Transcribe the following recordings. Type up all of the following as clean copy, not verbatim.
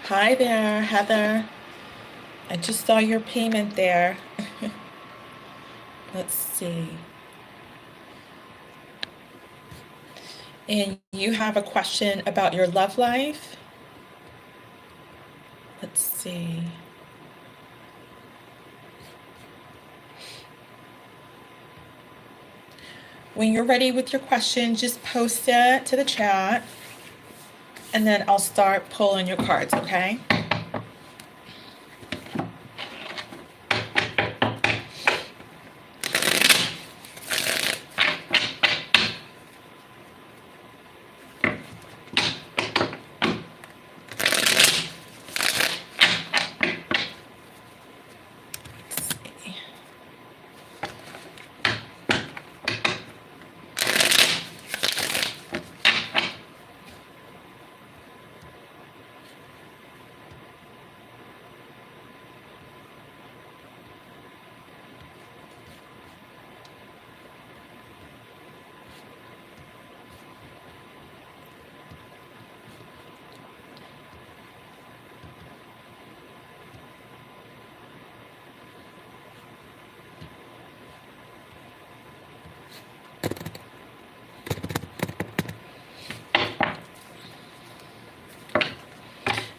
Hi there, Heather. I just saw your payment there. Let's see. And you have a question about your love life? Let's see. When you're ready with your question, just post it to the chat, and then I'll start pulling your cards, okay?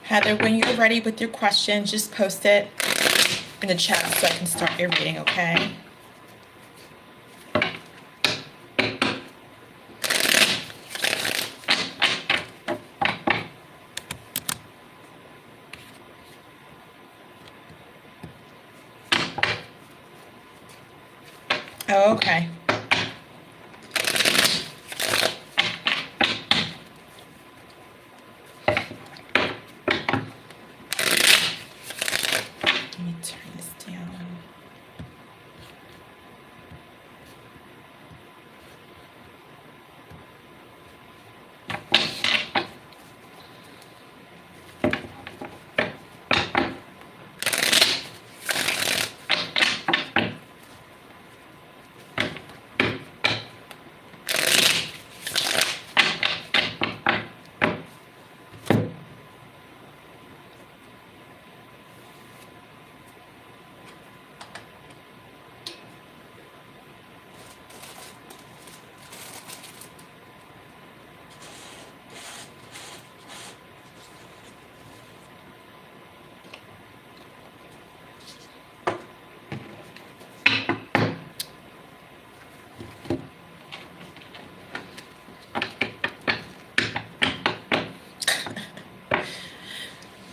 Heather, when you're ready with your question, just post it in the chat so I can start your reading, okay? Oh, okay. Let me turn this down.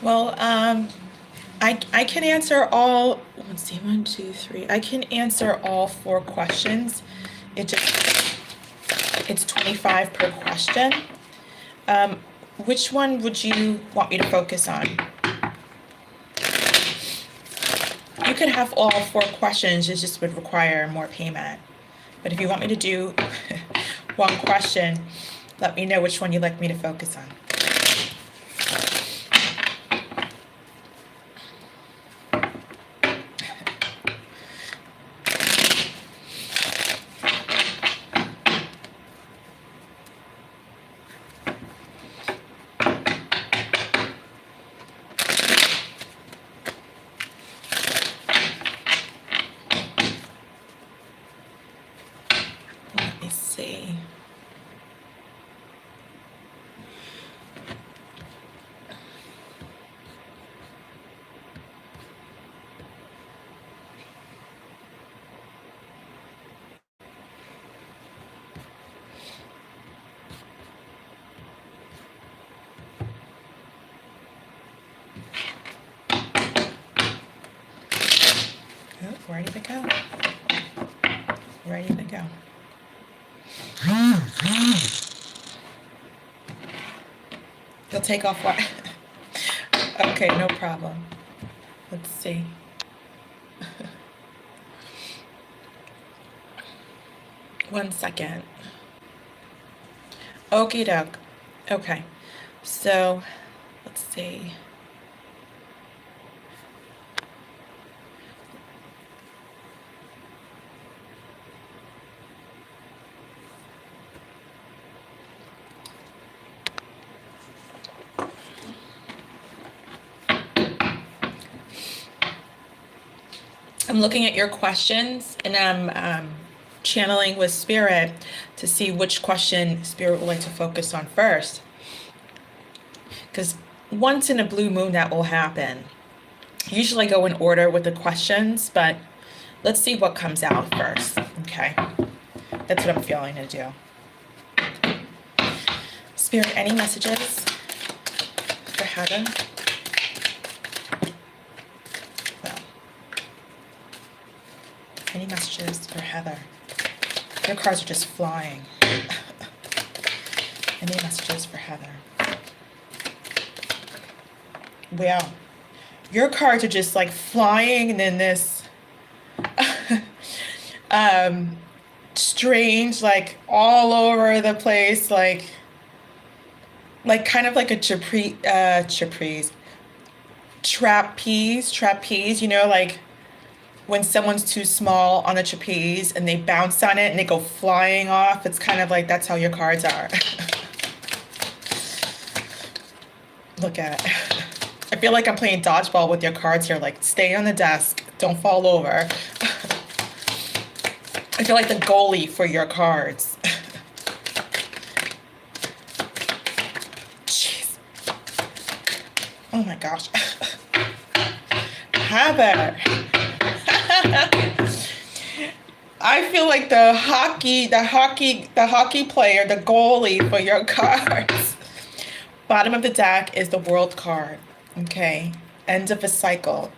Well, I can answer all, let's see, 1, 2, 3. I can answer all 4 questions. It's 25 per question. Which one would you want me to focus on? You could have all 4 questions, it just would require more payment. But if you want me to do one question, let me know which one you'd like me to focus on. Let me see. Oh, ready to go. Ready to go. You'll take off what? Okay, no problem. Let's see. One second. Okie doke. Okay, so let's see. I'm looking at your questions and I'm channeling with Spirit to see which question Spirit would like to focus on first. Because once in a blue moon that will happen. Usually I go in order with the questions, but let's see what comes out first. Okay. That's what I'm feeling to do. Spirit, any messages for Heather? Well, any messages for Heather? Your cards are just flying. Any messages for Heather? Wow. Your cards are just like flying, and then this strange, like all over the place, like kind of like a trapeze, you know, like when someone's too small on a trapeze and they bounce on it and they go flying off. It's kind of like that's how your cards are. Look at it. I feel like I'm playing dodgeball with your cards here, like stay on the desk, don't fall over. I feel like the goalie for your cards. Jeez. Oh my gosh. Heather. I feel like the hockey player, the goalie for your cards. Bottom of the deck is the World card. Okay. End of a cycle.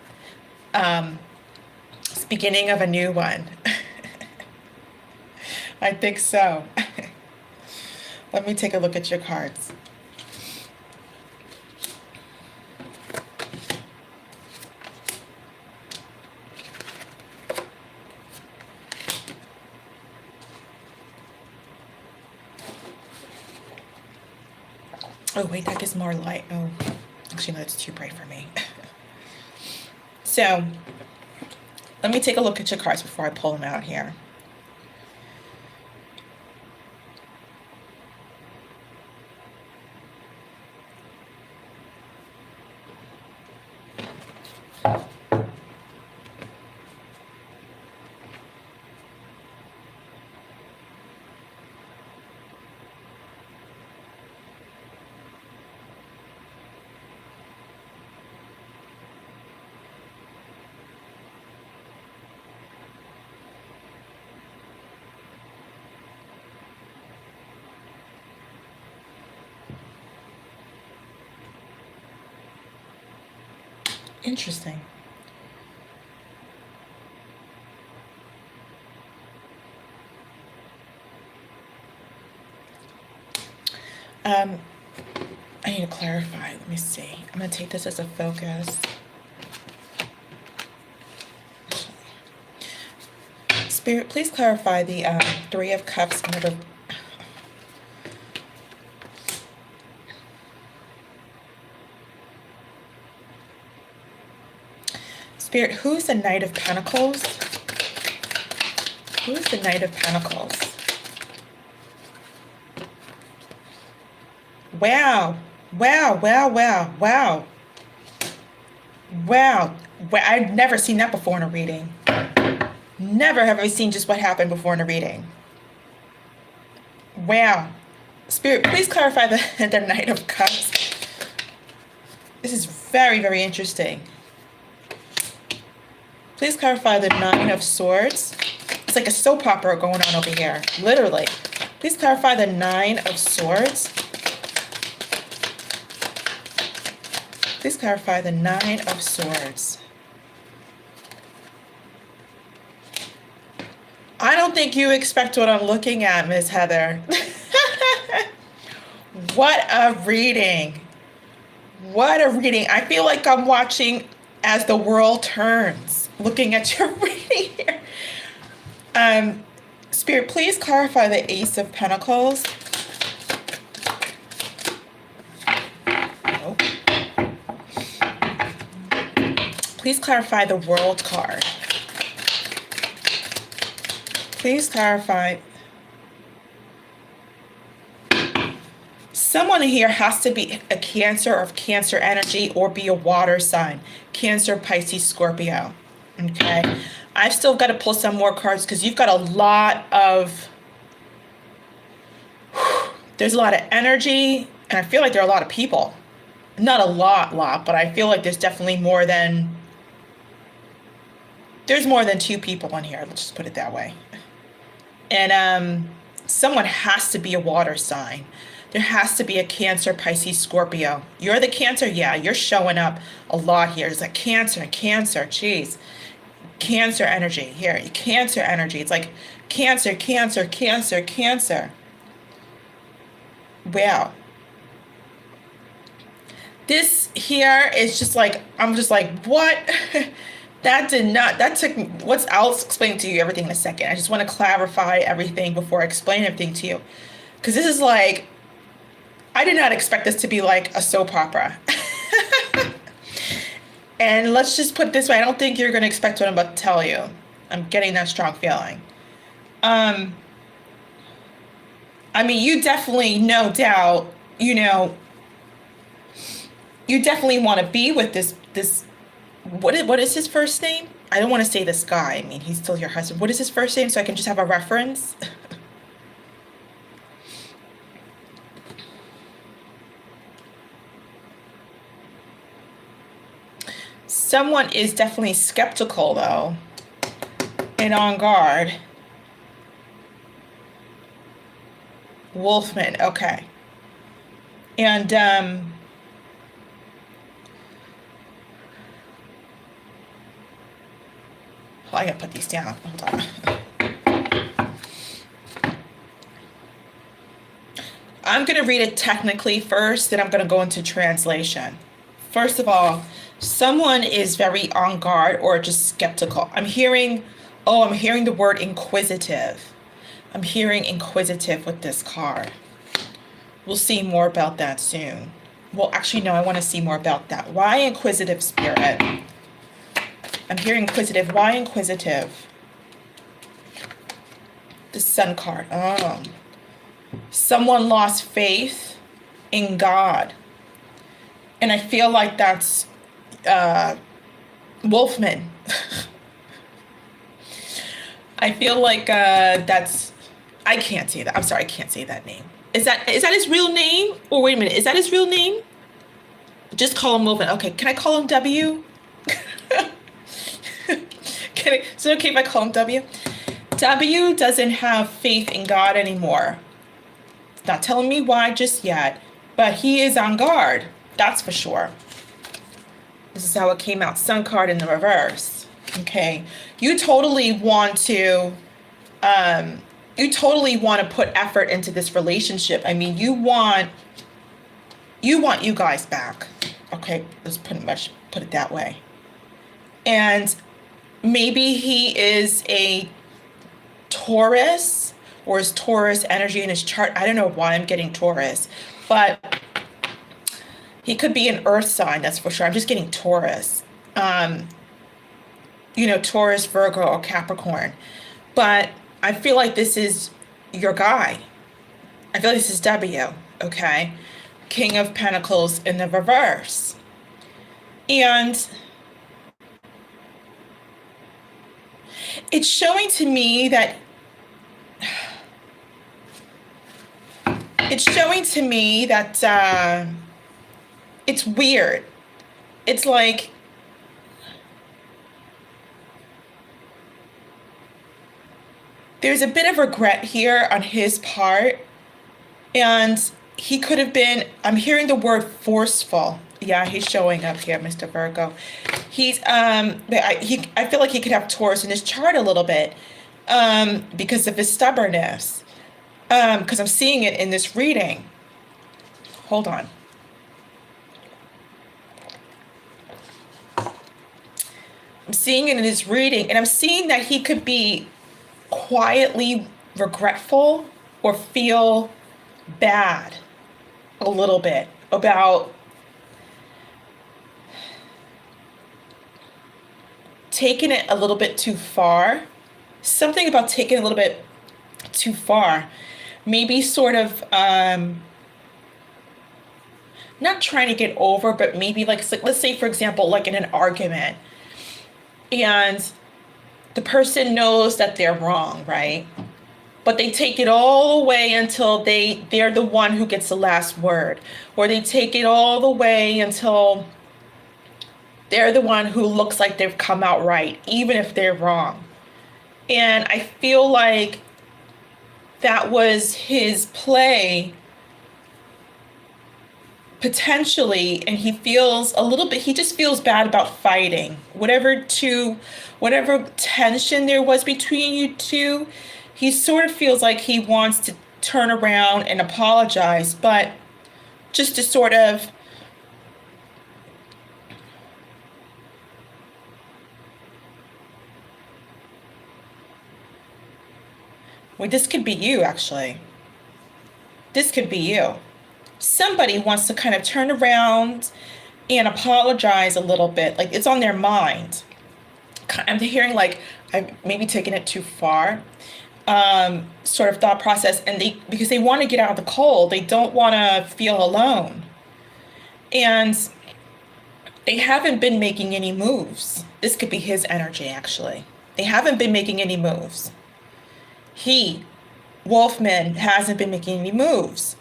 It's beginning of a new one. I think so. Let me take a look at your cards. Oh, wait, that gives more light. Oh, actually, no, it's too bright for me. So, let me take a look at your cards before I pull them out here. Interesting. I need to clarify. Let me see. I'm going to take this as a focus. Spirit, please clarify the Three of Cups and the Spirit, who's the Knight of Pentacles? Who's the Knight of Pentacles? Wow. Wow, wow, wow, wow. Wow. I've never seen that before in a reading. Never have I seen just what happened before in a reading. Wow. Spirit, please clarify the Knight of Cups. This is very, very interesting. Please clarify the Nine of Swords. It's like a soap opera going on over here, literally. Please clarify the Nine of Swords. Please clarify the Nine of Swords. I don't think you expect what I'm looking at, Miss Heather. What a reading. What a reading. I feel like I'm watching as the world turns, looking at your reading here. Spirit, please clarify the Ace of Pentacles. Nope. Please clarify the World card. Please clarify. Someone here has to be a Cancer or Cancer energy or be a water sign. Cancer, Pisces, Scorpio. Okay. I've still got to pull some more cards because you've got a lot of, there's a lot of energy, and I feel like there are a lot of people. Not a lot, but I feel like there's more than two people on here. Let's just put it that way. And someone has to be a water sign. There has to be a Cancer, Pisces, Scorpio. You're the Cancer? Yeah, you're showing up a lot here. It's like Cancer, geez. Cancer energy here. Cancer energy. It's like Cancer, Cancer, Cancer, Cancer. Wow. This here is just like, I'm just like, what? That took me, I'll explain to you everything in a second. I just want to clarify everything before I explain everything to you. Because this is like, I did not expect this to be like a soap opera. And let's just put it this way, I don't think you're going to expect what I'm about to tell you. I'm getting that strong feeling. I mean, you definitely, no doubt, you definitely want to be with this, what is his first name? I don't want to say this guy. I mean, he's still your husband. What is his first name so I can just have a reference? Someone is definitely skeptical, though, and on guard. Wolfman, okay. And, I gotta put these down. Hold on. I'm gonna read it technically first, then I'm gonna go into translation. First of all, someone is very on guard or just skeptical. I'm hearing the word inquisitive. I'm hearing inquisitive with this card. We'll see more about that soon. Well, actually, no, I want to see more about that. Why inquisitive, Spirit? I'm hearing inquisitive. Why inquisitive? The Sun card. Oh. Someone lost faith in God. And I feel like that's Wolfman. I feel like that's, I can't say that. I'm sorry, I can't say that name. Is that his real name? Or wait a minute, is that his real name? Just call him Wolfman. Okay, can I call him W? Is it okay if I call him W? W doesn't have faith in God anymore. It's not telling me why just yet, but he is on guard. That's for sure. This is how it came out. Sun card in the reverse. Okay. You totally want to put effort into this relationship. I mean, you want you guys back. Okay, let's pretty much put it that way. And maybe he is a Taurus, or is Taurus energy in his chart. I don't know why I'm getting Taurus, but he could be an earth sign, that's for sure. I'm just getting Taurus. Taurus, Virgo, or Capricorn. But I feel like this is your guy. I feel like this is W, okay? King of Pentacles in the reverse. And it's showing to me that it's weird. It's like there's a bit of regret here on his part, and he could have been, I'm hearing the word forceful. Yeah, he's showing up here, Mr. Virgo. He's I feel like he could have Taurus in his chart a little bit because of his stubbornness. Because I'm seeing it in this reading. Hold on. I'm seeing it in his reading, and I'm seeing that he could be quietly regretful or feel bad a little bit about taking it a little bit too far. Something about taking it a little bit too far. Maybe sort of not trying to get over, but maybe like let's say, for example, like in an argument, And the person knows that they're wrong, right? But they take it all away until they're the one who gets the last word. Or they take it all the way until they're the one who looks like they've come out right, even if they're wrong. And I feel like that was his play potentially, and he feels a little bit, he just feels bad about fighting. Whatever tension there was between you two, he sort of feels like he wants to turn around and apologize, but just to sort of well, this could be you actually. This could be you. Somebody wants to kind of turn around and apologize a little bit, like it's on their mind. I'm hearing like I've maybe taken it too far, sort of thought process, and because they want to get out of the cold, they don't want to feel alone, and they haven't been making any moves. This could be his energy actually. They haven't been making any moves. Wolfman, hasn't been making any moves.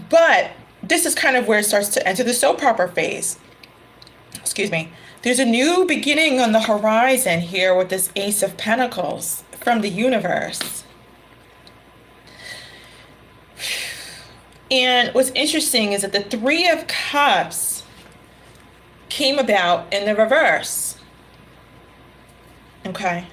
But this is kind of where it starts to enter the soap opera phase. Excuse me. There's a new beginning on the horizon here with this Ace of Pentacles from the universe. And what's interesting is that the Three of Cups came about in the reverse. Okay.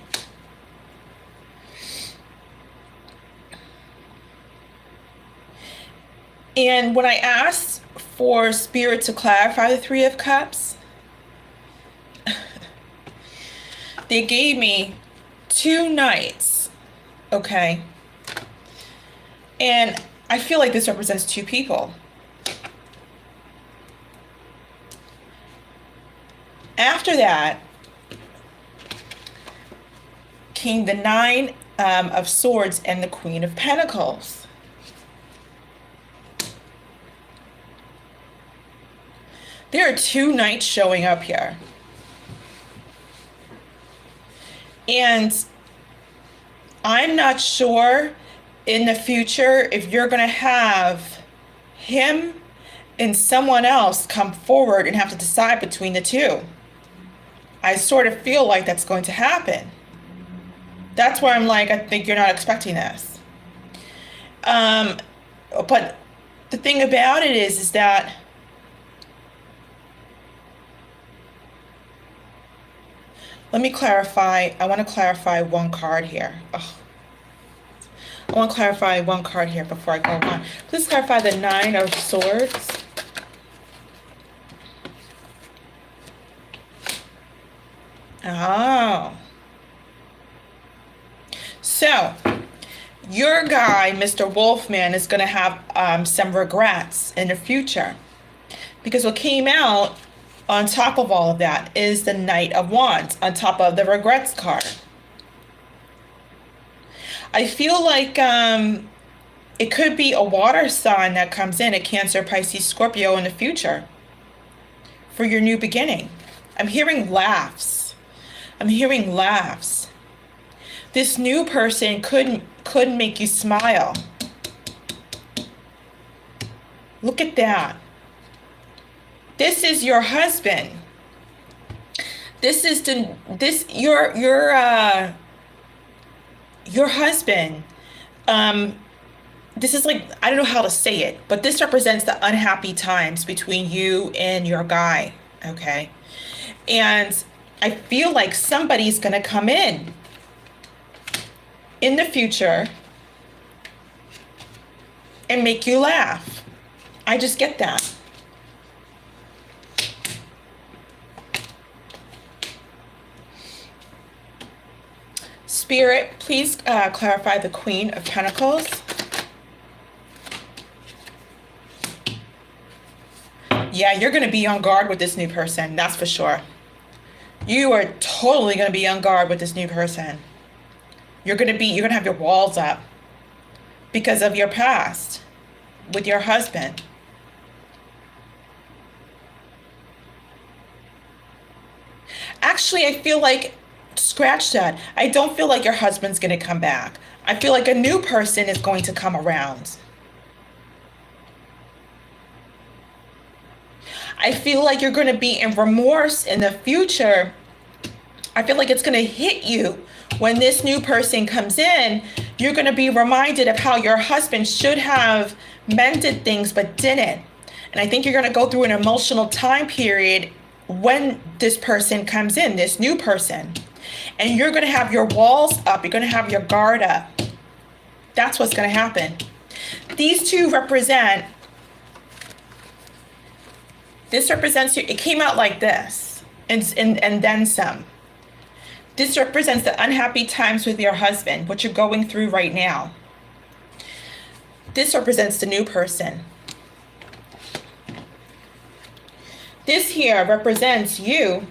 And when I asked for Spirit to clarify the Three of Cups, they gave me 2 knights, okay? And I feel like this represents 2 people. After that came the Nine of Swords and the Queen of Pentacles. There are 2 knights showing up here. And I'm not sure in the future if you're going to have him and someone else come forward and have to decide between the 2. I sort of feel like that's going to happen. That's where I'm like, I think you're not expecting this. But the thing about it is that let me clarify. I want to clarify one card here. Oh. I want to clarify one card here before I go on. Please clarify the Nine of Swords. Oh. So, your guy, Mr. Wolfman, is going to have some regrets in the future. Because what came out on top of all of that is the Knight of Wands on top of the regrets card. I feel like it could be a water sign that comes in, a Cancer, Pisces, Scorpio in the future for your new beginning. I'm hearing laughs. I'm hearing laughs. This new person could make you smile. Look at that. This is your husband. This is your husband. This is like, I don't know how to say it, but this represents the unhappy times between you and your guy, okay? And I feel like somebody's going to come in the future and make you laugh. I just get that. Spirit, please clarify the Queen of Pentacles. Yeah, you're going to be on guard with this new person, that's for sure. You are totally going to be on guard with this new person. You're going to have your walls up because of your past with your husband. Actually, I feel like, scratch that. I don't feel like your husband's going to come back. I feel like a new person is going to come around. I feel like you're going to be in remorse in the future. I feel like it's going to hit you when this new person comes in. You're going to be reminded of how your husband should have mended things but didn't. And I think you're going to go through an emotional time period when this person comes in, this new person. And you're going to have your walls up. You're going to have your guard up. That's what's going to happen. These two represent, this represents you. It came out like this, and then some. This represents the unhappy times with your husband, what you're going through right now. This represents the new person. This here represents you.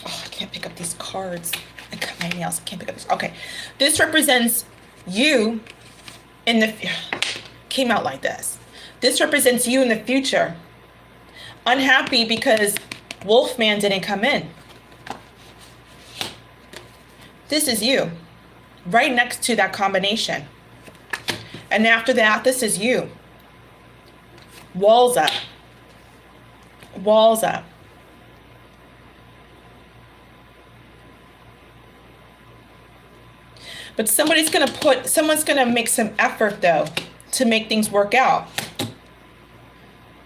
Oh, I can't pick up these cards. I cut my nails. I can't pick up this. Okay. This represents you in the, came out like this. This represents you in the future. Unhappy because Wolfman didn't come in. This is you, right next to that combination. And after that, this is you. Walls up. Walls up. But someone's going to make some effort, though, to make things work out.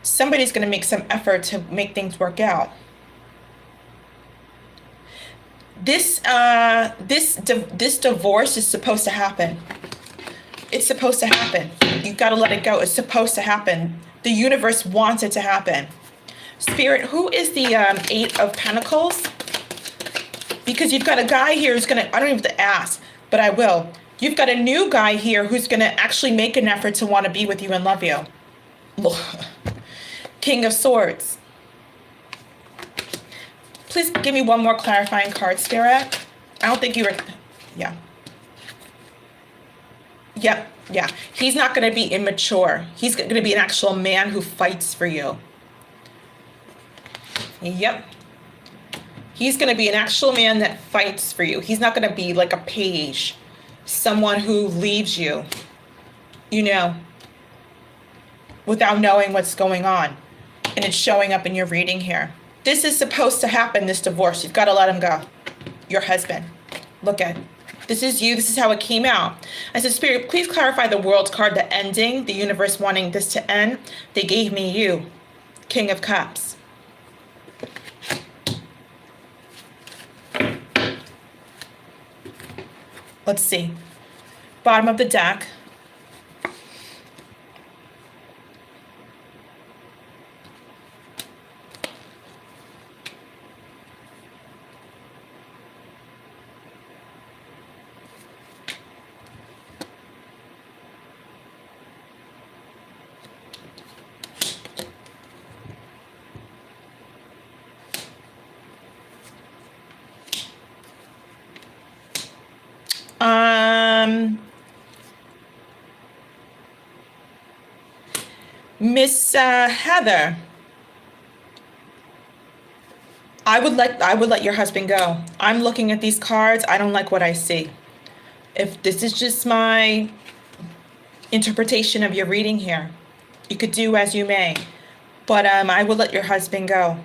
Somebody's going to make some effort to make things work out. This divorce is supposed to happen. It's supposed to happen. You've got to let it go. It's supposed to happen. The universe wants it to happen. Spirit, who is the Eight of Pentacles? Because you've got a guy here who's going to, I don't even have to ask, but I will. You've got a new guy here who's going to actually make an effort to want to be with you and love you. King of Swords. Please give me one more clarifying card, Spirit. I don't think you were, yeah. Yep, yeah. He's not going to be immature. He's going to be an actual man who fights for you. Yep. He's going to be an actual man that fights for you. He's not going to be like a page, someone who leaves you, you know, without knowing what's going on. And it's showing up in your reading here. This is supposed to happen, this divorce. You've got to let him go. Your husband. Look at it. This is you. This is how it came out. I said, Spirit, please clarify the World card, the ending, the universe wanting this to end. They gave me you, King of Cups. Let's see. Bottom of the deck. Miss Heather, I would let your husband go. I'm looking at these cards. I don't like what I see. If this is just my interpretation of your reading here, you could do as you may. But I would let your husband go.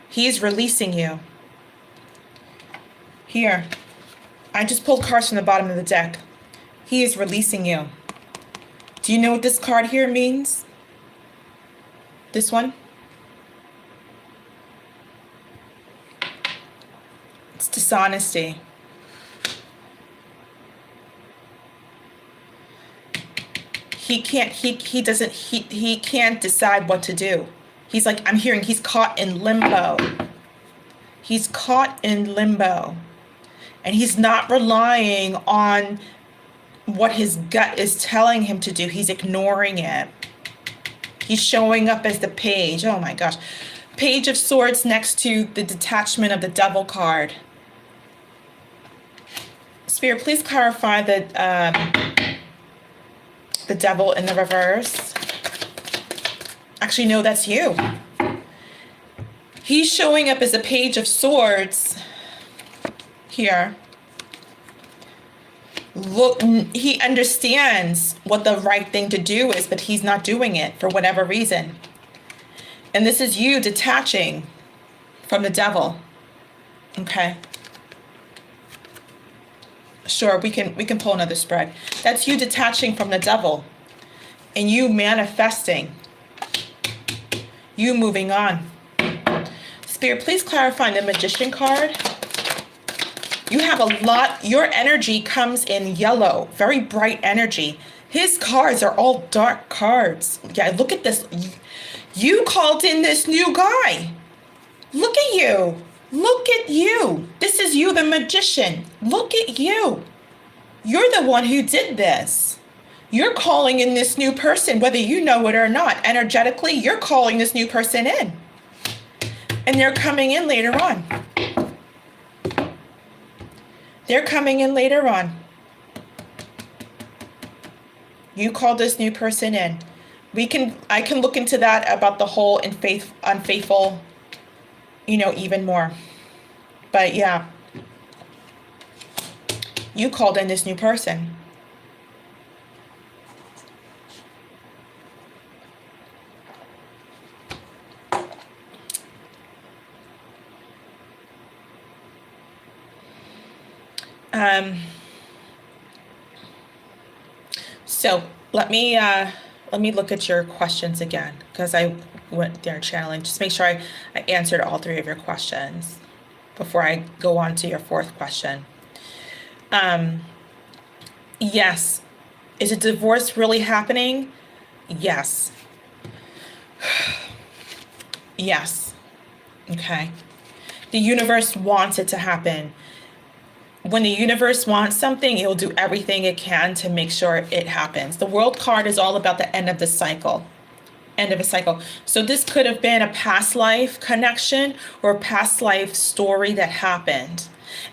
He's releasing you. Here. I just pulled cards from the bottom of the deck. He is releasing you. Do you know what this card here means? This one? It's dishonesty. He can't decide what to do. He's like, I'm hearing he's caught in limbo. He's caught in limbo. And he's not relying on what his gut is telling him to do. He's ignoring it. He's showing up as the page. Oh my gosh. Page of Swords next to the detachment of the Devil card. Spirit, please clarify the Devil in the reverse. Actually, no, that's you. He's showing up as a Page of Swords here. Look, he understands what the right thing to do is, but he's not doing it for whatever reason. And this is you detaching from the devil. Okay. Sure, we can pull another spread. That's you detaching from the devil and you manifesting. You moving on. Spirit, please clarify the Magician card. You have a lot, your energy comes in yellow, very bright energy. His cards are all dark cards. Yeah, look at this. You called in this new guy. Look at you. Look at you. This is you, the Magician. Look at you. You're the one who did this. You're calling in this new person, whether you know it or not. Energetically, you're calling this new person in. And they're coming in later on. They're coming in later on. You called this new person in. I can look into that about the whole unfaithful, even more. But yeah, you called in this new person. So let me look at your questions again, because I went there channeling. Just make sure I answered all three of your questions before I go on to your fourth question. Yes. Is a divorce really happening? Yes. Yes. Okay. The universe wants it to happen. When the universe wants something, it will do everything it can to make sure it happens. The World card is all about the end of the cycle. End of a cycle. So this could have been a past life connection or a past life story that happened.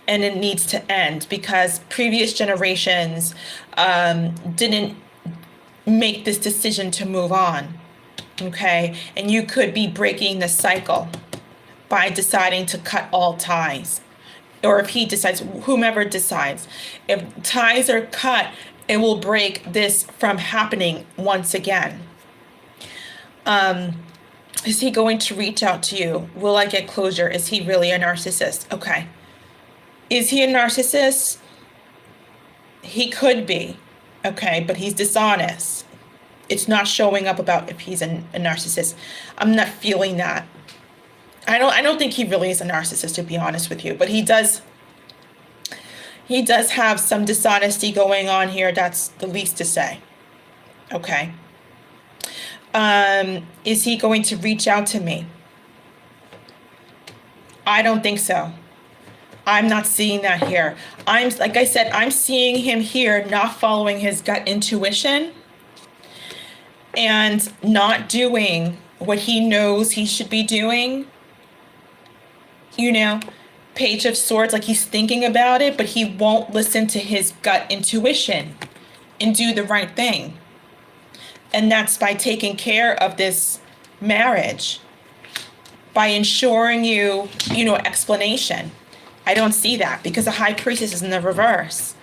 And it needs to end because previous generations didn't make this decision to move on. Okay? And you could be breaking the cycle by deciding to cut all ties. Or if he decides, whomever decides, if ties are cut, it will break this from happening once again. Is he going to reach out to you? Will I get closure? Is he really a narcissist? Okay. Is he a narcissist? He could be. Okay, but he's dishonest. It's not showing up about if he's a narcissist. I'm not feeling that. I don't think he really is a narcissist, to be honest with you, but he does have some dishonesty going on here. That's the least to say. Okay. Is he going to reach out to me? I don't think so. I'm not seeing that here. Like I said, I'm seeing him here not following his gut intuition and not doing what he knows he should be doing. Page of Swords, like he's thinking about it, but he won't listen to his gut intuition and do the right thing. And that's by taking care of this marriage, by ensuring you, explanation. I don't see that because the High Priestess is in the reverse.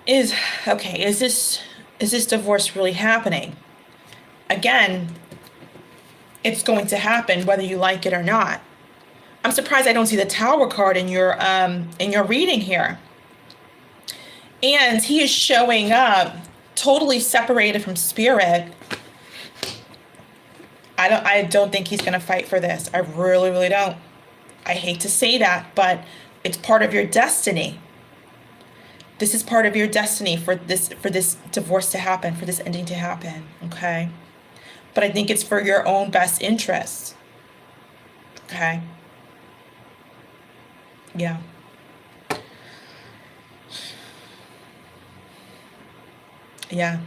Is this divorce really happening? Again, it's going to happen whether you like it or not. I'm surprised I don't see the Tower card in your reading here. And he is showing up totally separated from spirit. I don't think he's going to fight for this. I really, really don't. I hate to say that, but it's part of your destiny. This is part of your destiny for this divorce to happen, for this ending to happen, okay? But I think it's for your own best interest. Okay? Yeah. Yeah.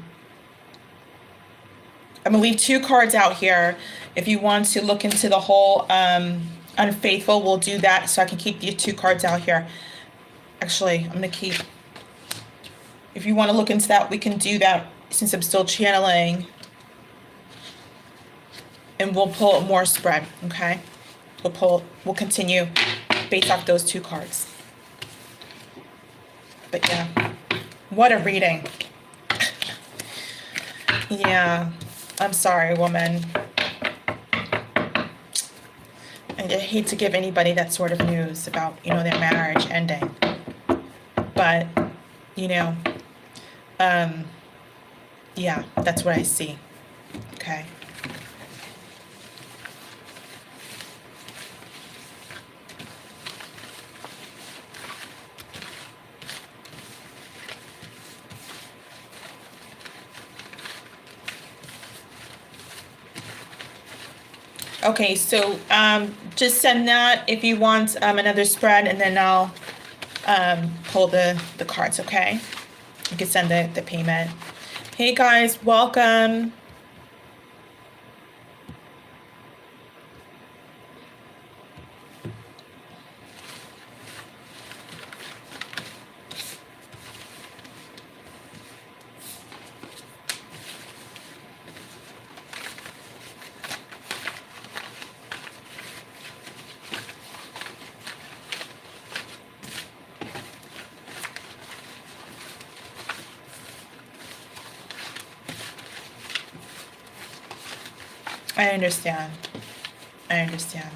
I'm going to leave 2 cards out here. If you want to look into the whole unfaithful, we'll do that so I can keep these 2 cards out here. Actually, I'm going to keep... If you want to look into that, we can do that since I'm still channeling. and we'll pull more spread, okay? We'll continue based off those 2 cards. But yeah, what a reading. Yeah, I'm sorry, woman. I hate to give anybody that sort of news about, you know, their marriage ending. But, you know, yeah, that's what I see. Okay. Okay, so just send that if you want another spread, and then I'll pull the cards, okay? You can send the payment. Hey guys, welcome. I understand. I understand.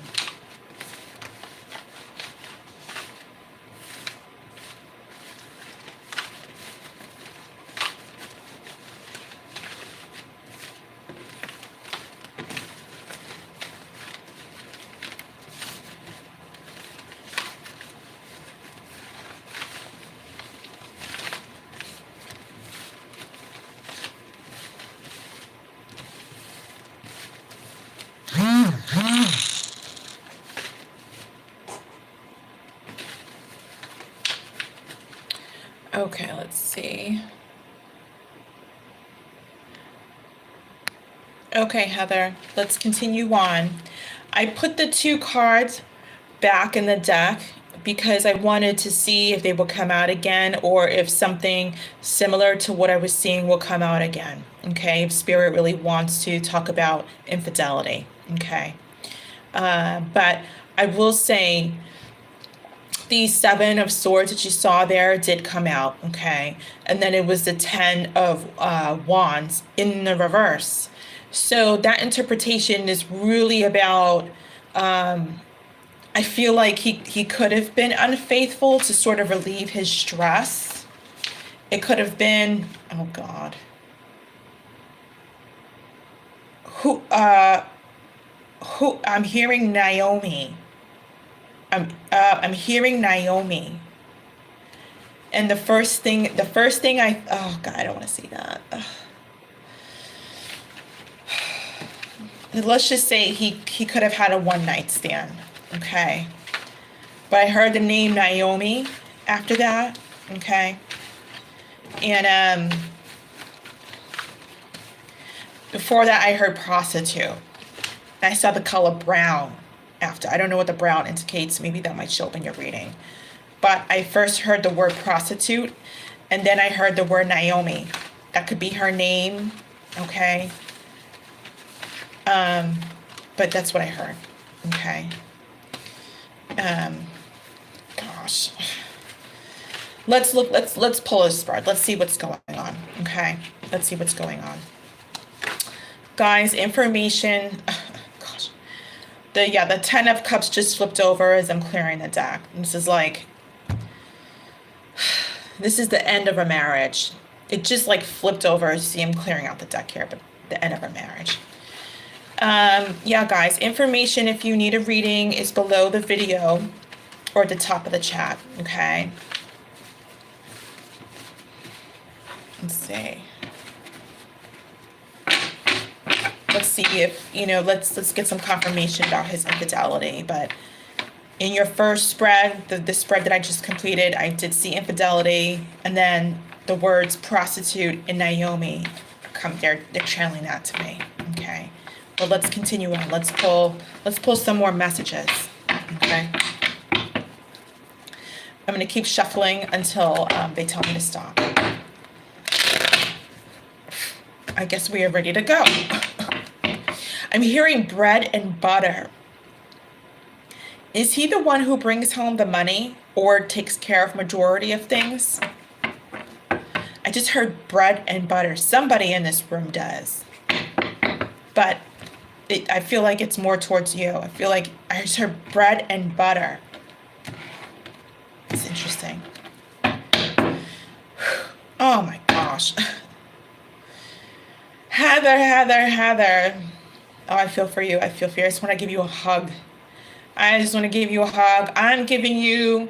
Okay, let's see. Okay, Heather, let's continue on. I put the 2 cards back in the deck because I wanted to see if they will come out again, or if something similar to what I was seeing will come out again. Okay, if Spirit really wants to talk about infidelity. Okay, but I will say the 7 of Swords that you saw there did come out, okay? And then it was the 10 of Wands in the reverse. So that interpretation is really about, I feel like he could have been unfaithful to sort of relieve his stress. It could have been, oh God. Who, I'm hearing Naomi. I'm hearing Naomi. And the first thing oh God, I don't want to see that. Ugh. Let's just say he could have had a one night stand, okay? But I heard the name Naomi after that, okay? And before that I heard prostitute. And I saw the color brown after. I don't know what the brown indicates. Maybe that might show up in your reading. But I first heard the word prostitute, and then I heard the word Naomi. That could be her name, okay? But that's what I heard, okay? Gosh. Let's pull a spread. Let's see what's going on, okay? Let's see what's going on. Guys, information, gosh. The 10 of Cups just flipped over as I'm clearing the deck. This is like, this is the end of a marriage. It just like flipped over. See, I'm clearing out the deck here, but the end of a marriage. Yeah, guys, information if you need a reading is below the video or at the top of the chat, okay? Let's see. Let's see if, let's get some confirmation about his infidelity. But in your first spread, the spread that I just completed, I did see infidelity, and then the words prostitute and Naomi they're channeling that to me, okay? But let's continue on. Let's pull some more messages, okay? I'm going to keep shuffling until they tell me to stop. I guess we are ready to go. I'm hearing bread and butter. Is he the one who brings home the money or takes care of majority of things? I just heard bread and butter. Somebody in this room does. But I feel like it's more towards you. I feel like I just heard bread and butter. It's interesting. Oh my gosh. Heather. Oh, I feel for you. I feel for you. I just want to give you a hug. I'm giving you,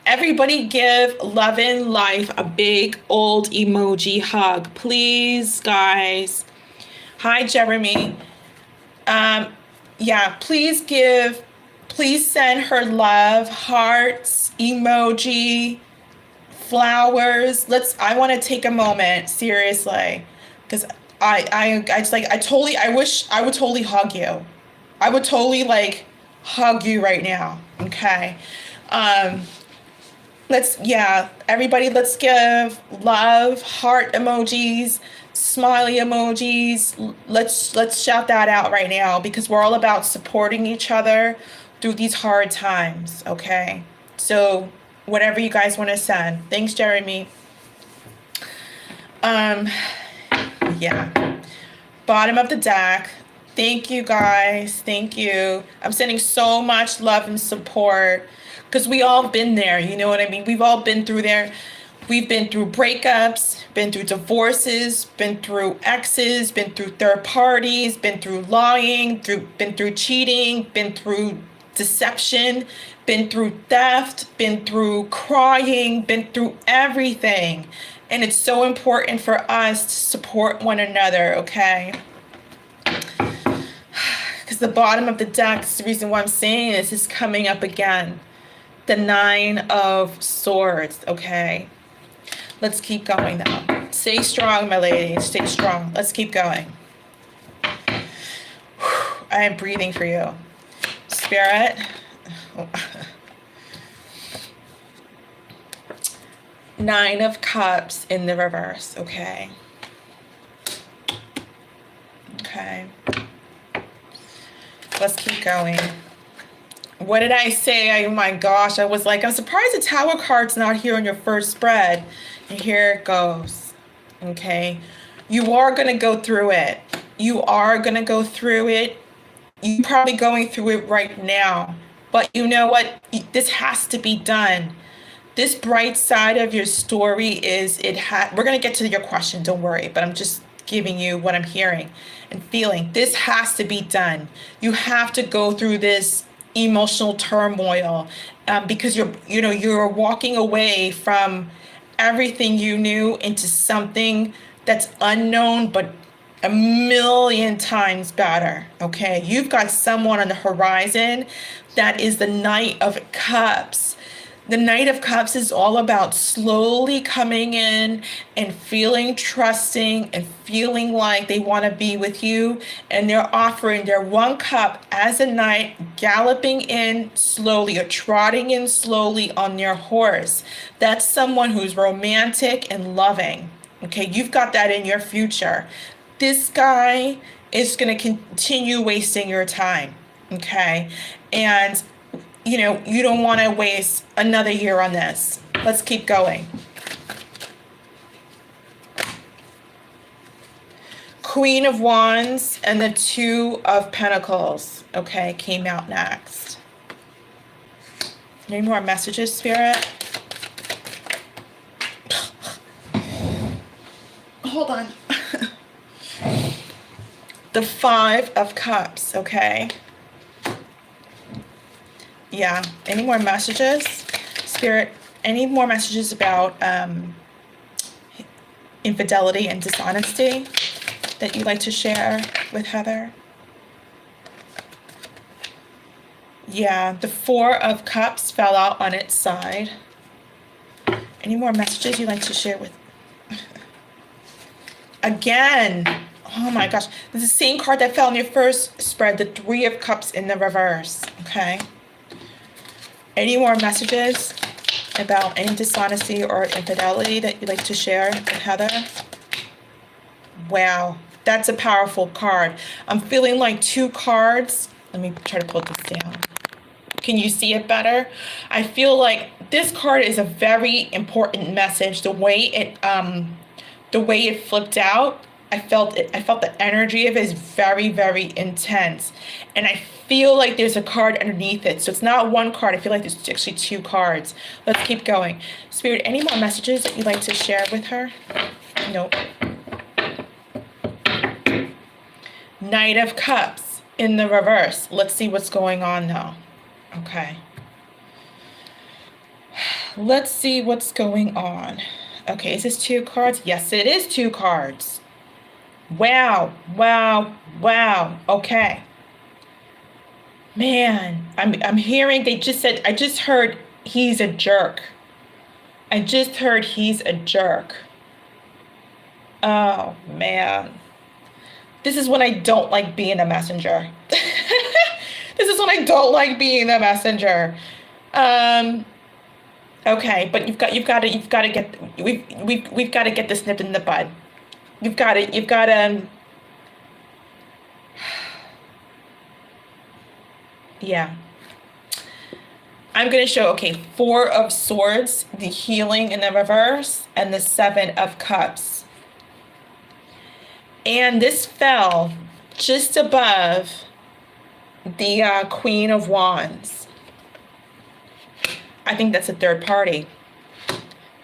everybody give Love in Life a big old emoji hug. Please, guys. Hi, Jeremy. Yeah, please send her love, hearts, emoji, flowers. I want to take a moment, seriously, because I wish I would totally hug you. I would totally hug you right now. Okay. Everybody, let's give love, heart emojis, smiley emojis. Let's shout that out right now, because we're all about supporting each other through these hard times. Okay. So whatever you guys want to send. Thanks, Jeremy. Yeah. Bottom of the deck. Thank you, guys. Thank you. I'm sending so much love and support, because we all been there. You know what I mean? We've all been through there. We've been through breakups, been through divorces, been through exes, been through third parties, been through lying, been through cheating, been through deception, been through theft, been through crying, been through everything. And it's so important for us to support one another, okay? Because the bottom of the deck is the reason why I'm saying this is coming up again. The 9 of Swords, okay? Let's keep going now. Stay strong, my lady. Stay strong. Let's keep going. I am breathing for you. Spirit. Nine of Cups in the reverse, okay? Okay. Let's keep going. What did I say? Oh my gosh, I'm surprised the Tower card's not here on your first spread. And here it goes. Okay. You are going to go through it. You're probably going through it right now. But you know what? This has to be done. This bright side of your story is we're going to get to your question, don't worry, but I'm just giving you what I'm hearing and feeling. This has to be done. You have to go through this emotional turmoil, because you're walking away from everything you knew into something that's unknown but a million times better. Okay, you've got someone on the horizon that is the Knight of Cups. The Knight of Cups is all about slowly coming in and feeling trusting and feeling like they want to be with you. And they're offering their 1 cup as a knight, galloping in slowly or trotting in slowly on their horse. That's someone who's romantic and loving. Okay, you've got that in your future. This guy is going to continue wasting your time. Okay, and you don't want to waste another year on this. Let's keep going. Queen of Wands and the 2 of Pentacles, okay, came out next. Any more messages, Spirit? Hold on. The 5 of Cups, okay. Yeah, any more messages? Spirit, any more messages about infidelity and dishonesty that you'd like to share with Heather? Yeah, the 4 of Cups fell out on its side. Any more messages you'd like to share with? Again, oh my gosh. This is the same card that fell in your first spread, the 3 of Cups in the reverse, okay? Any more messages about any dishonesty or infidelity that you'd like to share with Heather? Wow. That's a powerful card. I'm feeling like 2 cards. Let me try to pull this down. Can you see it better? I feel like this card is a very important message. The way it flipped out, I felt the energy of it is very, very intense. And I feel like there's a card underneath it. So it's not 1 card. I feel like there's actually 2 cards. Let's keep going. Spirit, any more messages that you'd like to share with her? Nope. Knight of Cups in the reverse. Let's see what's going on now. Okay. Let's see what's going on. Okay, is this 2 cards? Yes, it is 2 cards. Wow, wow, wow. Okay. Man, I'm hearing, they just said, I just heard he's a jerk. I just heard he's a jerk. Oh, man. This is when I don't like being a messenger. This is when I don't like being a messenger. Okay, but we've got to get this nipped in the bud. You've got to yeah. I'm going to show, okay, 4 of Swords, the healing in the reverse, and the 7 of Cups. And this fell just above the Queen of Wands. I think that's a third party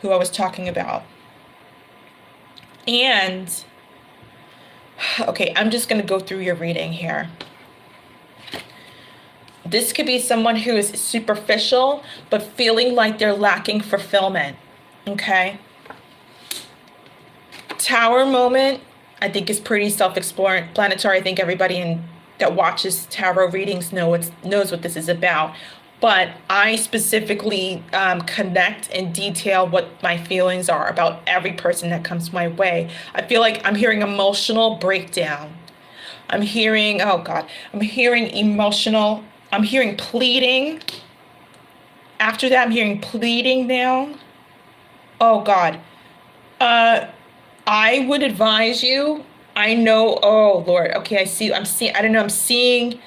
who I was talking about. And, okay, I'm just going to go through your reading here. This could be someone who is superficial, but feeling like they're lacking fulfillment, okay? Tower moment, I think, is pretty self-explanatory. I think everybody that watches tarot readings knows what this is about. But I specifically connect and detail what my feelings are about every person that comes my way. I feel like I'm hearing emotional breakdown. I'm hearing, oh God, I'm hearing emotional, I'm hearing pleading. After that, I'm hearing pleading now. Oh God. I would advise you, I know, oh Lord, okay, I'm seeing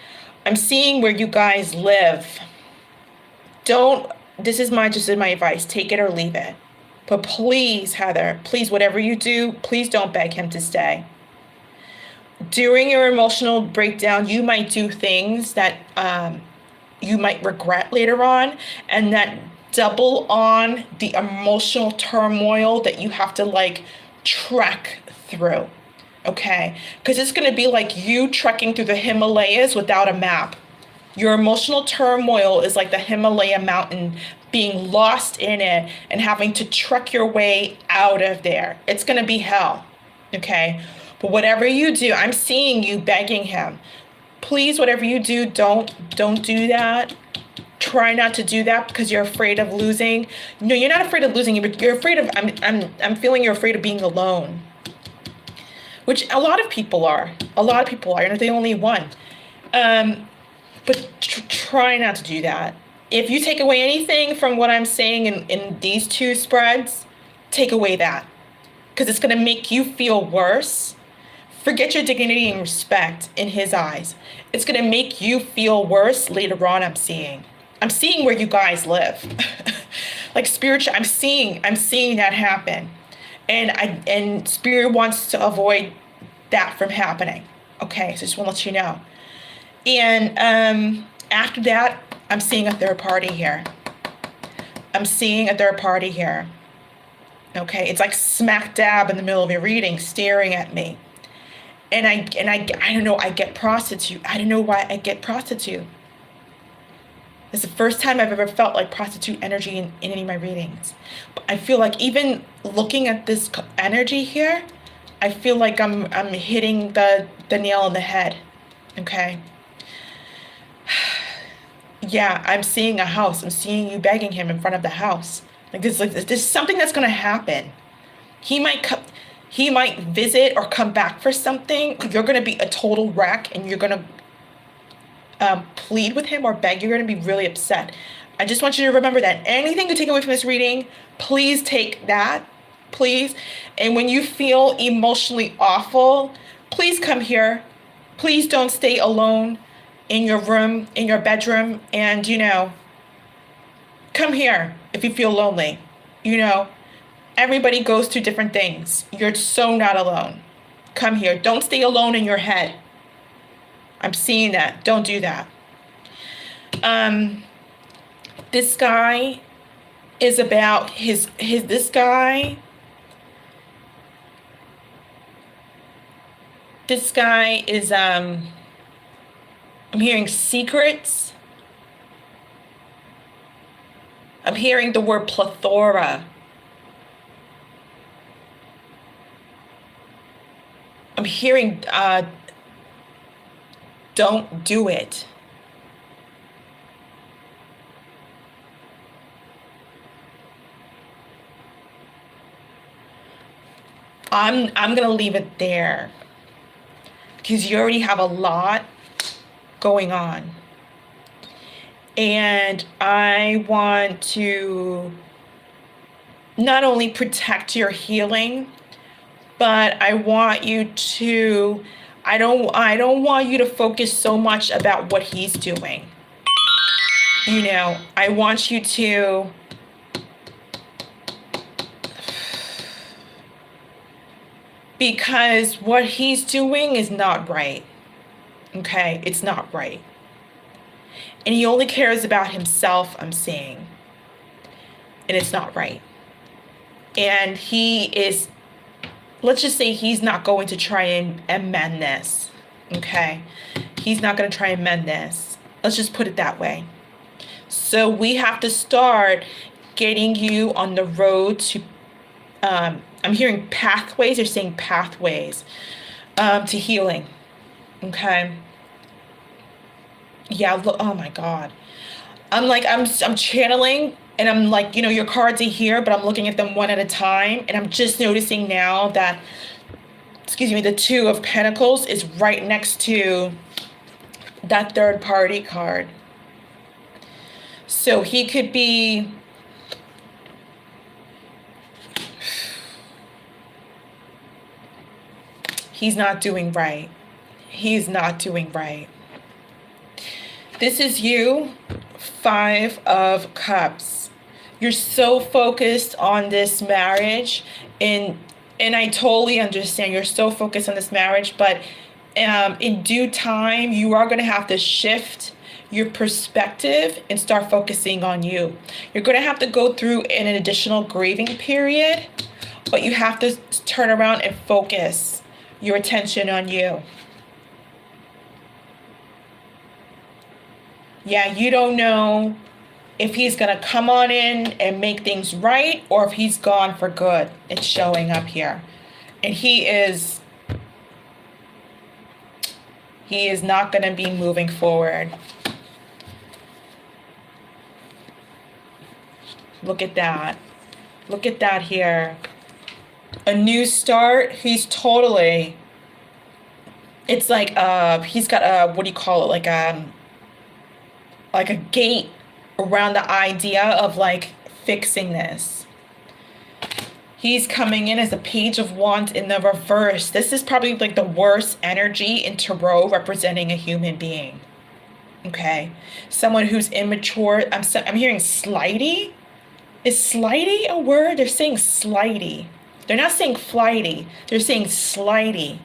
where you guys live. This is my advice, take it or leave it. But please, Heather, please, whatever you do, please don't beg him to stay. During your emotional breakdown, you might do things that you might regret later on, and that double on the emotional turmoil that you have to like trek through, okay? Because it's going to be like you trekking through the Himalayas without a map. Your emotional turmoil is like the Himalaya mountain, being lost in it and having to trek your way out of there. It's going to be hell, okay? But whatever you do, I'm seeing you begging him. Please, whatever you do, don't do that. Try not to do that because you're afraid of losing. No, you're not afraid of losing, but you're afraid of, I'm feeling you're afraid of being alone. Which a lot of people are. A lot of people are. You're not the only one. But try not to do that. If you take away anything from what I'm saying in these 2 spreads, take away that. Because it's going to make you feel worse. Forget your dignity and respect in his eyes. It's going to make you feel worse later on, I'm seeing. I'm seeing where you guys live. Like spiritual, I'm seeing that happen. And Spirit wants to avoid that from happening. Okay, so just want to let you know. And after that, I'm seeing a third party here. Okay, it's like smack dab in the middle of your reading, staring at me. And I don't know, I get prostitute. I don't know why I get prostitute. It's the first time I've ever felt like prostitute energy in any of my readings. But I feel like even looking at this energy here, I feel like I'm hitting the nail on the head. Okay. Yeah, I'm seeing a house. I'm seeing you begging him in front of the house. There's something that's going to happen. He might visit or come back for something. You're going to be a total wreck, and you're going to plead with him or beg. You're going to be really upset. I just want you to remember that. Anything you take away from this reading, please take that, please. And when you feel emotionally awful, please come here. Please don't stay alone in your room, in your bedroom, and, come here if you feel lonely. Everybody goes through different things. You're so not alone. Come here. Don't stay alone in your head. I'm seeing that. Don't do that. This guy is about this guy is, I'm hearing secrets. I'm hearing the word plethora. I'm hearing, don't do it. I'm going to leave it there because you already have a lot going on. And I want to not only protect your healing, but I want you to, I don't want you to focus so much about what he's doing. I want you to because what he's doing is not right. Okay? It's not right. And he only cares about himself, I'm seeing. And it's not right. And he is, let's just say he's not going to try and amend this. Okay? He's not going to try and mend this. Let's just put it that way. So we have to start getting you on the road to, I'm hearing pathways. They're saying pathways to healing. Okay? Yeah, look, oh my God. I'm channeling and I'm like, your cards are here, but I'm looking at them one at a time. And I'm just noticing now that, the Two of Pentacles is right next to that third party card. So he could be, he's not doing right. He's not doing right. This is you, Five of Cups. You're so focused on this marriage, and I totally understand. You're so focused on this marriage, but in due time, you are going to have to shift your perspective and start focusing on you. You're going to have to go through an additional grieving period, but you have to turn around and focus your attention on you. Yeah, you don't know if he's going to come on in and make things right or if he's gone for good. It's showing up here. And he is not going to be moving forward. Look at that. Look at that here. A new start. He's totally, it's like he's got a, what do you call it? Like a gate around the idea of like fixing this. He's coming in as a Page of Wands in the reverse. This is probably like the worst energy in Tarot representing a human being. Okay. Someone who's immature. I'm hearing slighty. Is slighty a word? They're saying slighty. They're not saying flighty. They're saying slighty.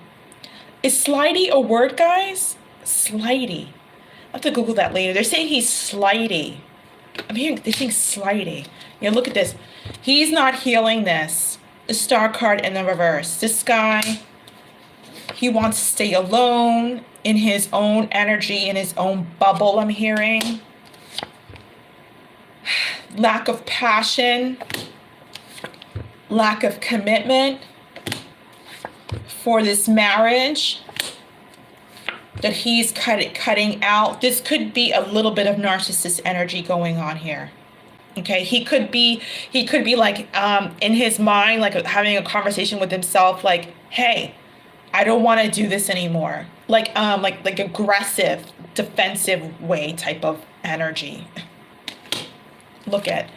Is slighty a word, guys? Slighty. I have to Google that later. They're saying he's slighty. I'm hearing they're saying slighty. Yeah, look at this. He's not healing this. The Star card in the reverse. This guy, he wants to stay alone in his own energy, in his own bubble, I'm hearing. Lack of passion. Lack of commitment for this marriage that he's cutting out. This could be a little bit of narcissist energy going on here. Okay, he could be like in his mind, like having a conversation with himself, like, hey, I don't want to do this anymore. Like aggressive, defensive way type of energy. Look at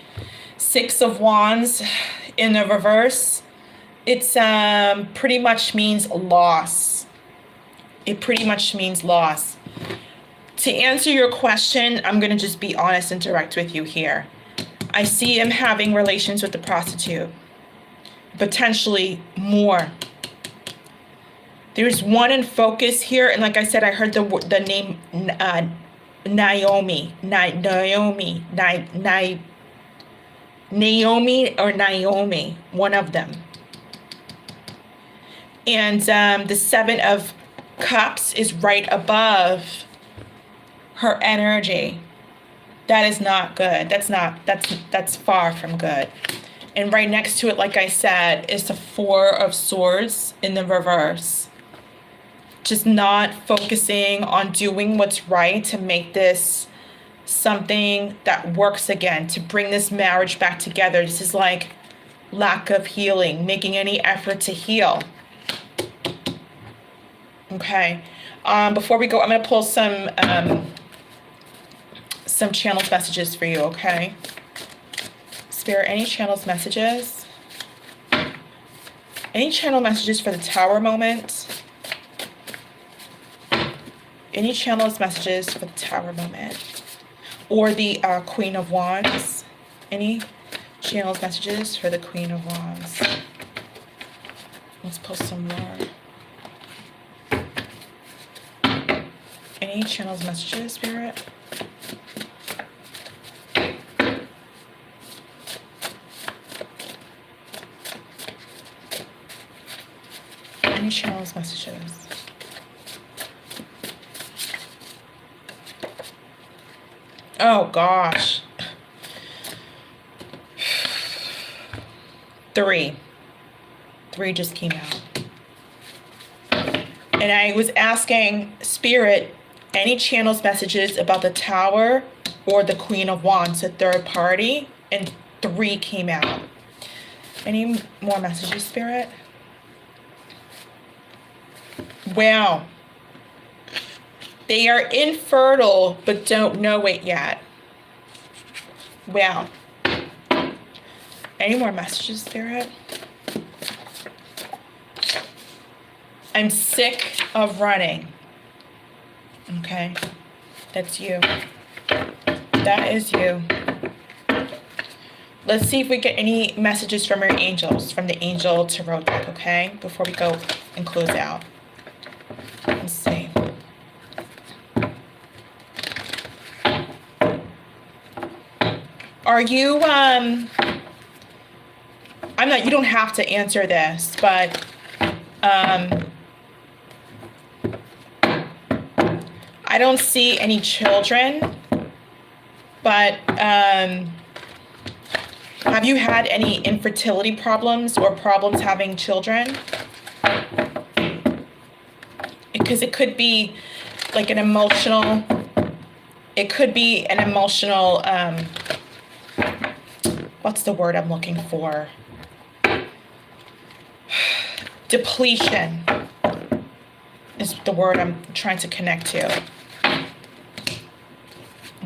Six of Wands in the reverse. It's pretty much means loss. It pretty much means loss. To answer your question, I'm going to just be honest and direct with you here. I see him having relations with the prostitute. Potentially more. There's one in focus here, and like I said, I heard the name Naomi or Naomi, one of them. And the Seven of Cups is right above her energy. That is not good. That's far from good. And right next to it, like I said, is the Four of Swords in the reverse. Just not focusing on doing what's right to make this something that works again, to bring this marriage back together. This is like lack of healing, making any effort to heal. Okay. Before we go, I'm going to pull some channeled messages for you, okay? Spirit, any channeled messages? Any channel messages for the Tower moment? Any channeled messages for the Tower moment? Or the Queen of Wands? Any channeled messages for the Queen of Wands? Let's pull some more. Any channeled messages, Spirit? Any channeled messages? Oh gosh. 3 just came out. And I was asking Spirit, any channels messages about the Tower or the Queen of Wands, a third party, and 3 came out. Any more messages, Spirit? Wow. They are infertile but don't know it yet. Wow. Any more messages, Spirit? I'm sick of running. Okay. That's you. That is you. Let's see if we get any messages from our angels, from the Angel Tarot deck, okay? Before we go and close out. Let's see. Are you, you don't have to answer this, but, I don't see any children, but, have you had any infertility problems or problems having children? Because it could be like an emotional, what's the word I'm looking for? Depletion is the word I'm trying to connect to.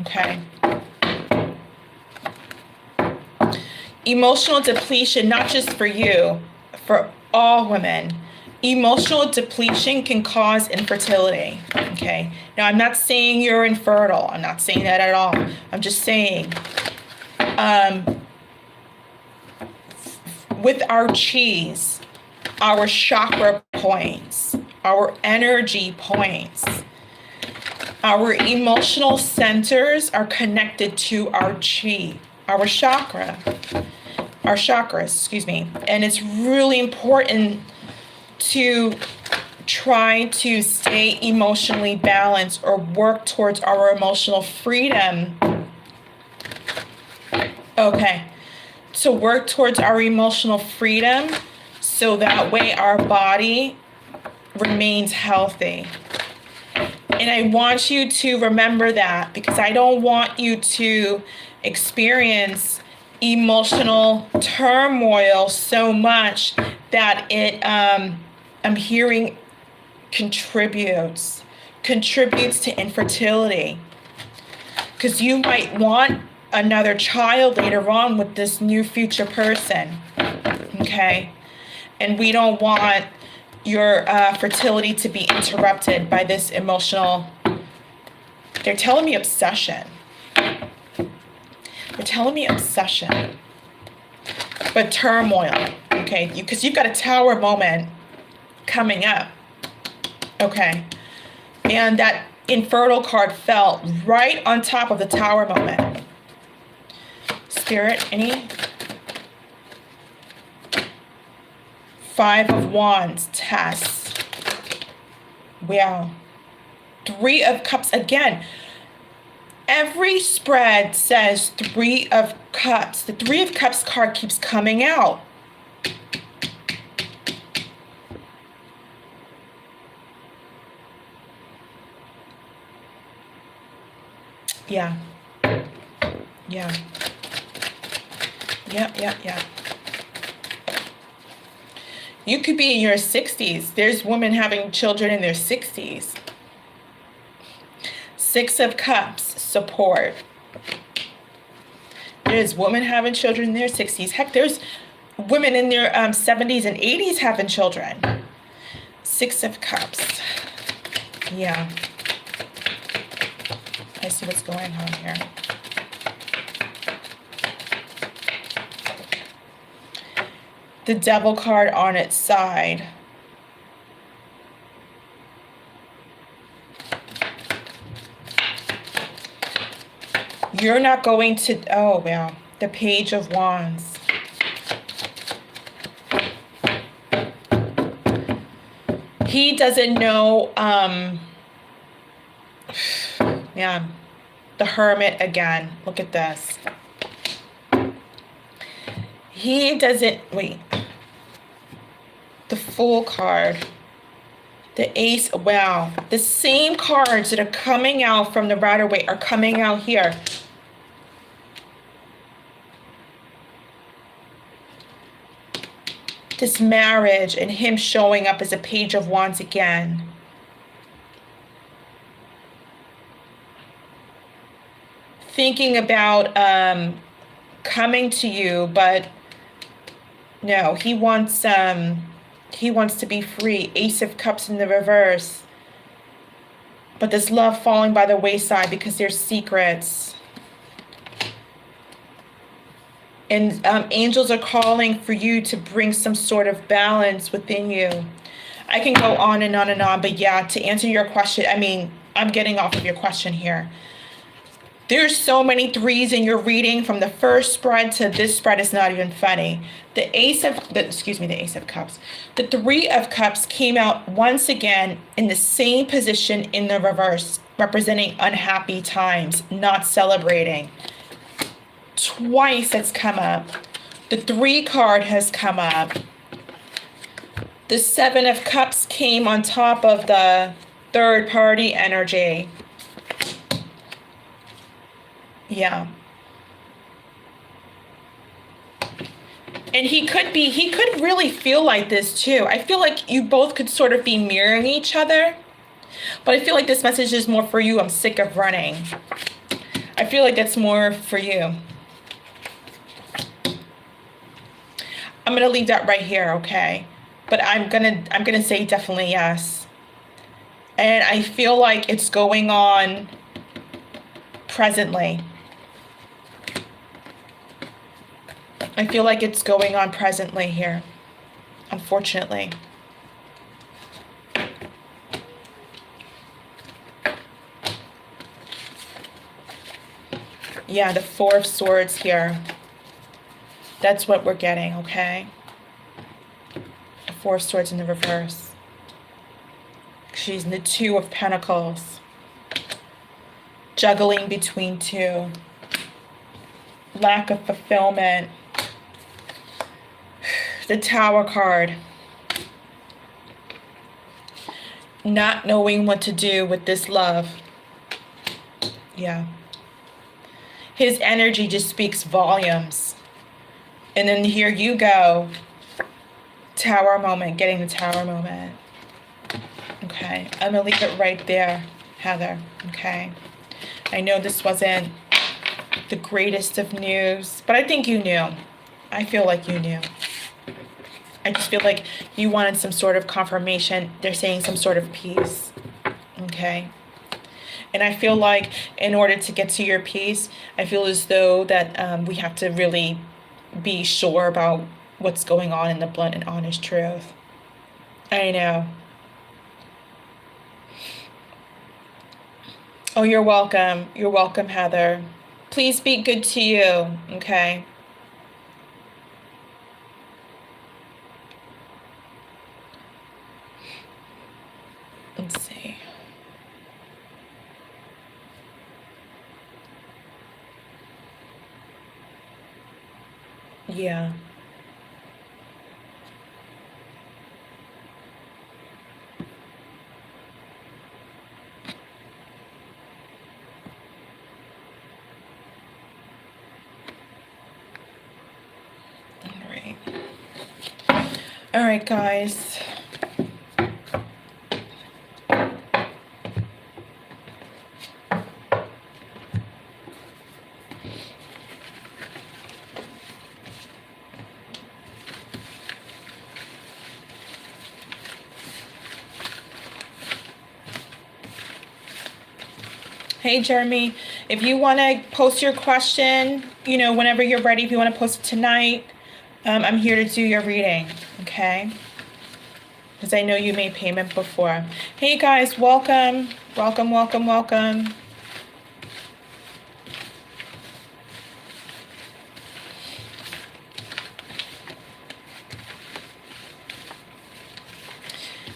Okay. Emotional depletion, not just for you, for all women. Emotional depletion can cause infertility. Okay. Now, I'm not saying you're infertile. I'm not saying that at all. I'm just saying, with our cheese, our chakra points, our energy points, our emotional centers are connected to our chi, our chakras, and it's really important to try to stay emotionally balanced or work towards our emotional freedom. Okay, to work towards our emotional freedom so that way our body remains healthy. And I want you to remember that, because I don't want you to experience emotional turmoil so much that it, I'm hearing contributes to infertility. Because you might want another child later on with this new future person, okay? And we don't want your fertility to be interrupted by this emotional, they're telling me obsession. They're telling me obsession. But turmoil, okay? Because you've got a tower moment coming up, okay? And that infertile card fell right on top of the tower moment. Spirit, any? 5 of Wands, test. Wow. 3 of Cups again. Every spread says 3 of Cups. The 3 of Cups card keeps coming out. Yeah. Yeah. Yeah. You could be in your 60s. There's women having children in their 60s. 6 of Cups, support. There's women having children in their 60s. Heck, there's women in their 70s and 80s having children. 6 of Cups. Yeah. I see what's going on here. The Devil card on its side. You're not going to, oh, wow. The Page of Wands. He doesn't know, yeah. The Hermit again. Look at this. He doesn't, wait. The Fool card. The Ace, wow. The same cards that are coming out from the Rider-Waite are coming out here. This marriage and him showing up as a Page of Wands again. Thinking about coming to you, but no, he wants to be free. Ace of Cups in the reverse. But this love falling by the wayside because there's secrets. And angels are calling for you to bring some sort of balance within you. I can go on and on and on, but yeah, to answer your question, I mean, I'm getting off of your question here. There's so many 3s in your reading, from the first spread to this spread. Is not even funny. The Ace of Cups. The 3 of Cups came out once again in the same position in the reverse, representing unhappy times, not celebrating. Twice it's come up. The 3 card has come up. The 7 of Cups came on top of the third party energy. Yeah. And he could really feel like this too. I feel like you both could sort of be mirroring each other. But I feel like this message is more for you. I'm sick of running. I feel like that's more for you. I'm going to leave that right here, okay? But I'm going to say definitely yes. And I feel like it's going on presently. I feel like it's going on presently here, unfortunately. Yeah, the 4 of Swords here. That's what we're getting, okay? The 4 of Swords in the reverse. She's in the 2 of Pentacles. Juggling between 2. Lack of fulfillment. The Tower card. Not knowing what to do with this love. Yeah. His energy just speaks volumes. And then here you go. Tower moment, getting the Tower moment. Okay, I'm gonna leave it right there, Heather, okay? I know this wasn't the greatest of news, but I think you knew. I feel like you knew. I just feel like you wanted some sort of confirmation. They're saying some sort of peace. Okay. And I feel like in order to get to your peace, I feel as though that we have to really be sure about what's going on in the blunt and honest truth. I know. Oh, you're welcome. You're welcome, Heather. Please be good to you, okay? Let's see. Yeah. All right. All right, guys. Hey, Jeremy, if you want to post your question, you know, whenever you're ready, if you want to post it tonight, I'm here to do your reading, okay? Because I know you made payment before. Hey, guys, welcome. Welcome, welcome, welcome.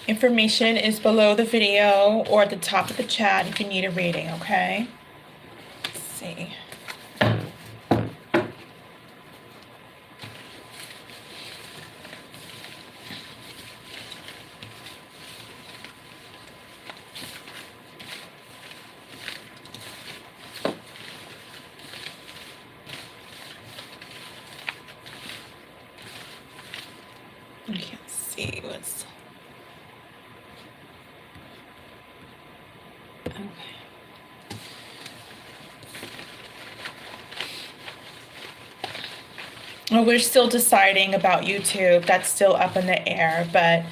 Information is below the video or at the top of the chat if you need a reading, okay? Let's see. I can't see what's... Okay. Well, we're still deciding about YouTube. That's still up in the air, but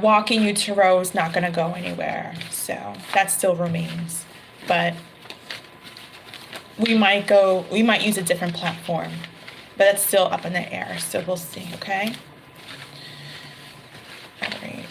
Walking You Tarot is not going to go anywhere. So that still remains. But we might use a different platform. But that's still up in the air. So we'll see, okay? All right.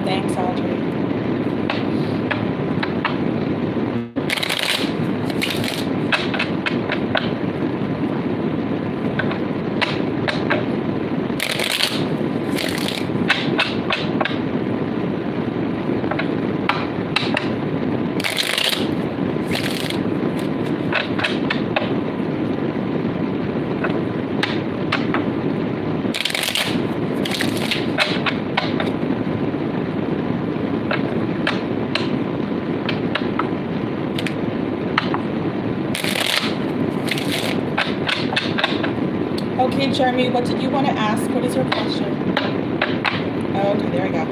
Thanks, Audrey. Okay, Jeremy, what did you want to ask? What is your question? Oh, okay, there we go.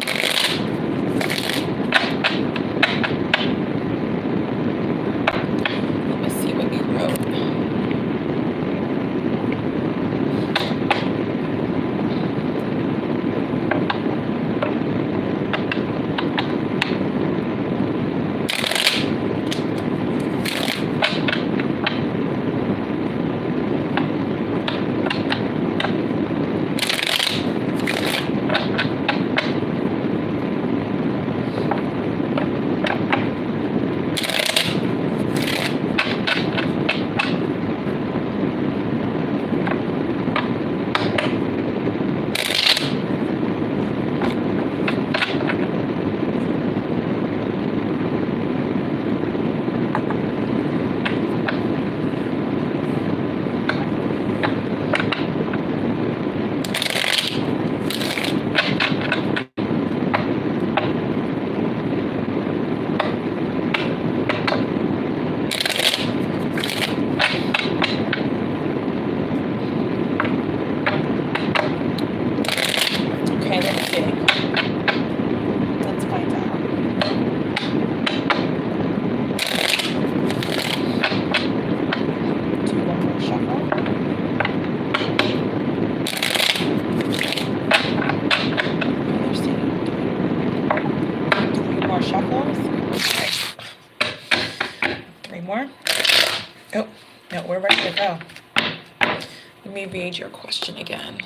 Let me see what you wrote. me read your question again.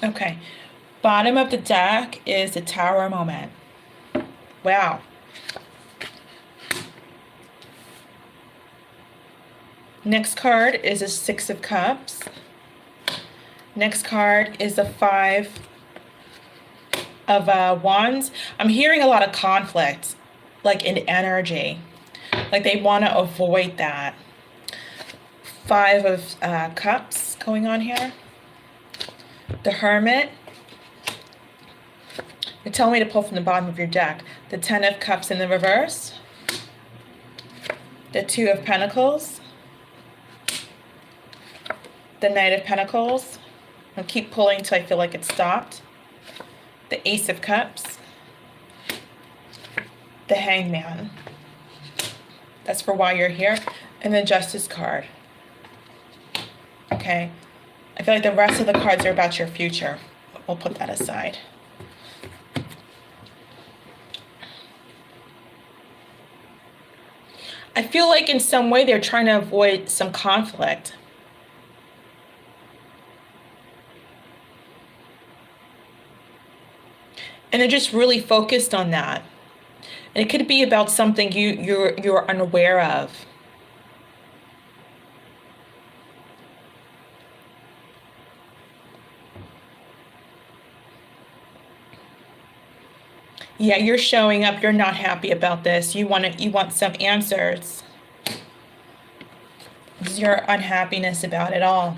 Okay, bottom of the deck is the Tower moment. Wow. Next card is a Six of Cups. Next card is the Five of Wands. I'm hearing a lot of conflict, like in energy. Like they want to avoid that. Five of Cups going on here. The Hermit. You're telling me to pull from the bottom of your deck. The Ten of Cups in the reverse. The Two of Pentacles. The Knight of Pentacles. I'll keep pulling until I feel like it's stopped. The Ace of Cups. The Hangman. That's for why you're here. And the Justice card. Okay. I feel like the rest of the cards are about your future. We'll put that aside. I feel like in some way they're trying to avoid some conflict. And they're just really focused on that. And it could be about something you're unaware of. Yeah, you're showing up. You're not happy about this. You want some answers. It's your unhappiness about it all.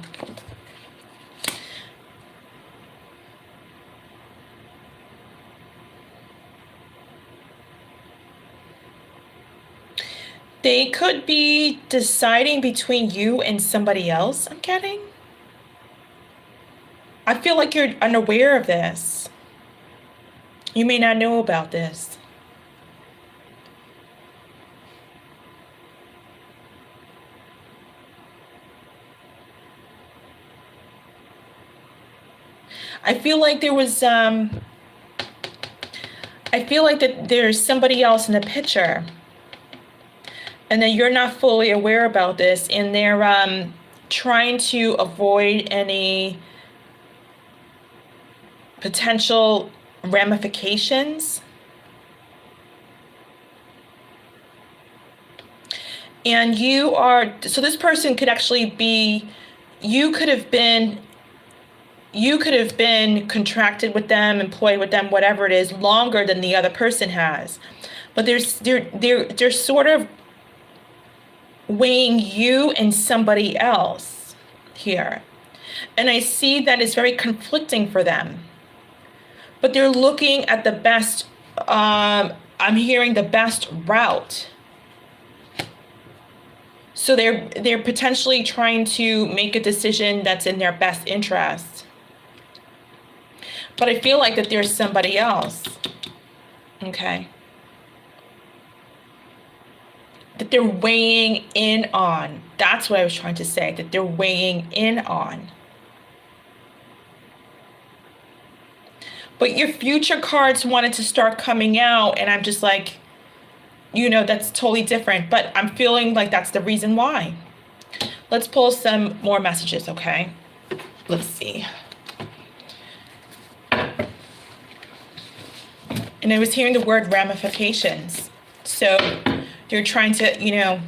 They could be deciding between you and somebody else, I'm getting. I feel like you're unaware of this. You may not know about this. I feel like there was, I feel like that there's somebody else in the picture. And that you're not fully aware about this. And they're trying to avoid any potential ramifications. And you are, so this person could actually be, you could have been contracted with them, employed with them, whatever it is, longer than the other person has. But they're sort of weighing you and somebody else here. And I see that it's very conflicting for them. But they're looking at the best, I'm hearing the best route. So they're potentially trying to make a decision that's in their best interest. But I feel like that there's somebody else. Okay. That they're weighing in on. That's what I was trying to say, that they're weighing in on. But your future cards wanted to start coming out, and I'm just like, you know, that's totally different. But I'm feeling like that's the reason why. Let's pull some more messages, okay? Let's see. And I was hearing the word ramifications. So they're trying to, you know,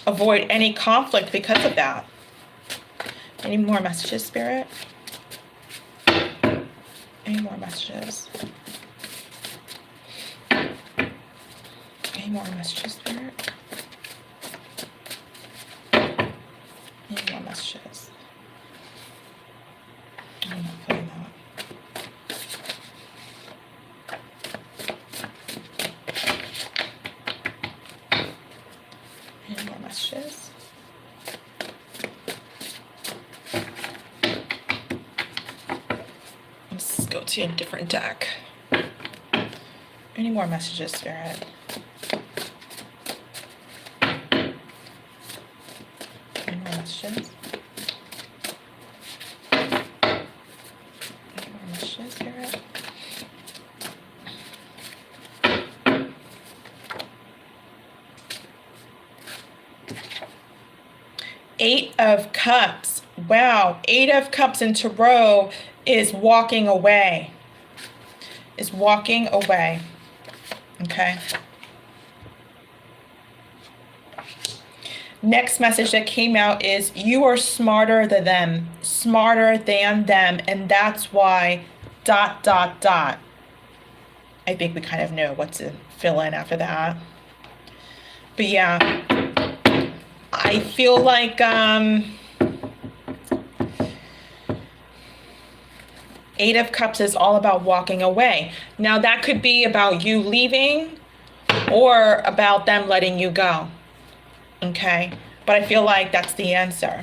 avoid any conflict because of that. Any more messages, Spirit? Any more messages? Any more messages, Spirit? Any more messages? I'm not feeling that. Any more messages? Let's go to a different deck. Any more messages, Spirit? messages? Any more messages, Spirit? Eight of Cups. Wow. Eight of Cups in Tarot is walking away. Is walking away. Okay. Next message that came out is you are smarter than them. Smarter than them. And that's why ... I think we kind of know what to fill in after that. But yeah. I feel like Eight of Cups is all about walking away. Now that could be about you leaving or about them letting you go. Okay? But I feel like that's the answer.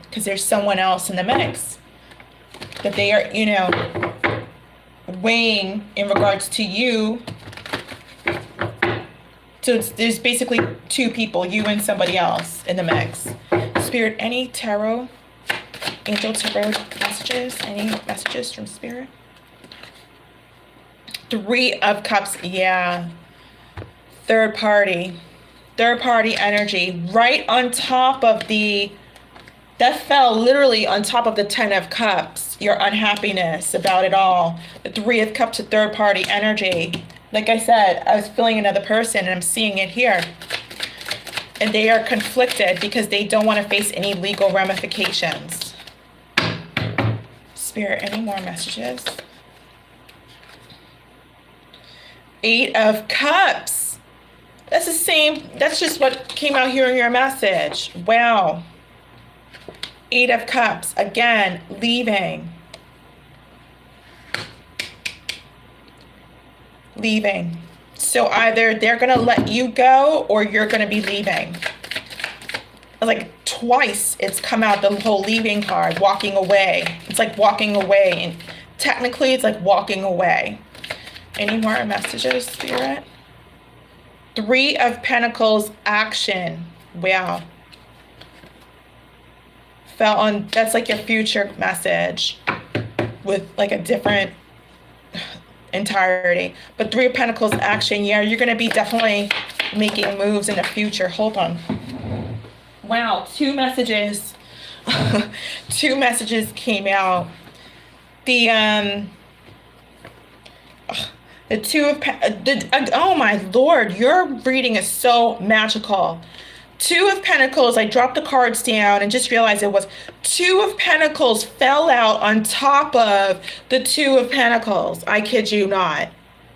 Because there's someone else in the mix that they are, you know, weighing in regards to you. So there's basically two people, you and somebody else in the mix. Spirit, any tarot, angel tarot messages? Any messages from Spirit? Three of Cups, yeah. Third party energy. Right on top of that fell literally on top of the 10 of Cups. Your unhappiness about it all. The Three of Cups, a third party energy. Like I said, I was feeling another person and I'm seeing it here. And they are conflicted because they don't want to face any legal ramifications. Spirit, any more messages? Eight of Cups. That's the same. That's just what came out here in your message. Wow. Eight of Cups. Again, leaving. Leaving. So either they're going to let you go or you're going to be leaving. Like twice it's come out, the whole leaving card, walking away. It's like walking away. And technically it's like walking away. Any more messages, Spirit? Three of Pentacles, action. Wow. Fell on, that's like your future message with like a different entirety. But Three of Pentacles, action. Yeah, you're going to be definitely making moves in the future. Hold on. Wow, two messages. Two messages came out. The Two of oh my Lord, your reading is so magical. Two of Pentacles, I dropped the cards down and just realized it was Two of Pentacles fell out on top of the Two of Pentacles. I kid you not.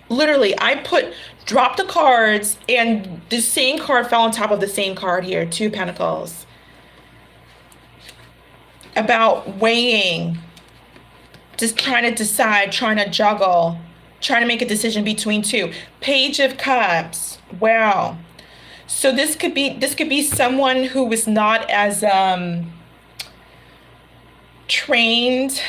Literally, I dropped the cards and the same card fell on top of the same card here, Two of Pentacles. About weighing, just trying to decide, trying to juggle, trying to make a decision between two. Page of Cups. Wow. So this could be someone who was not as trained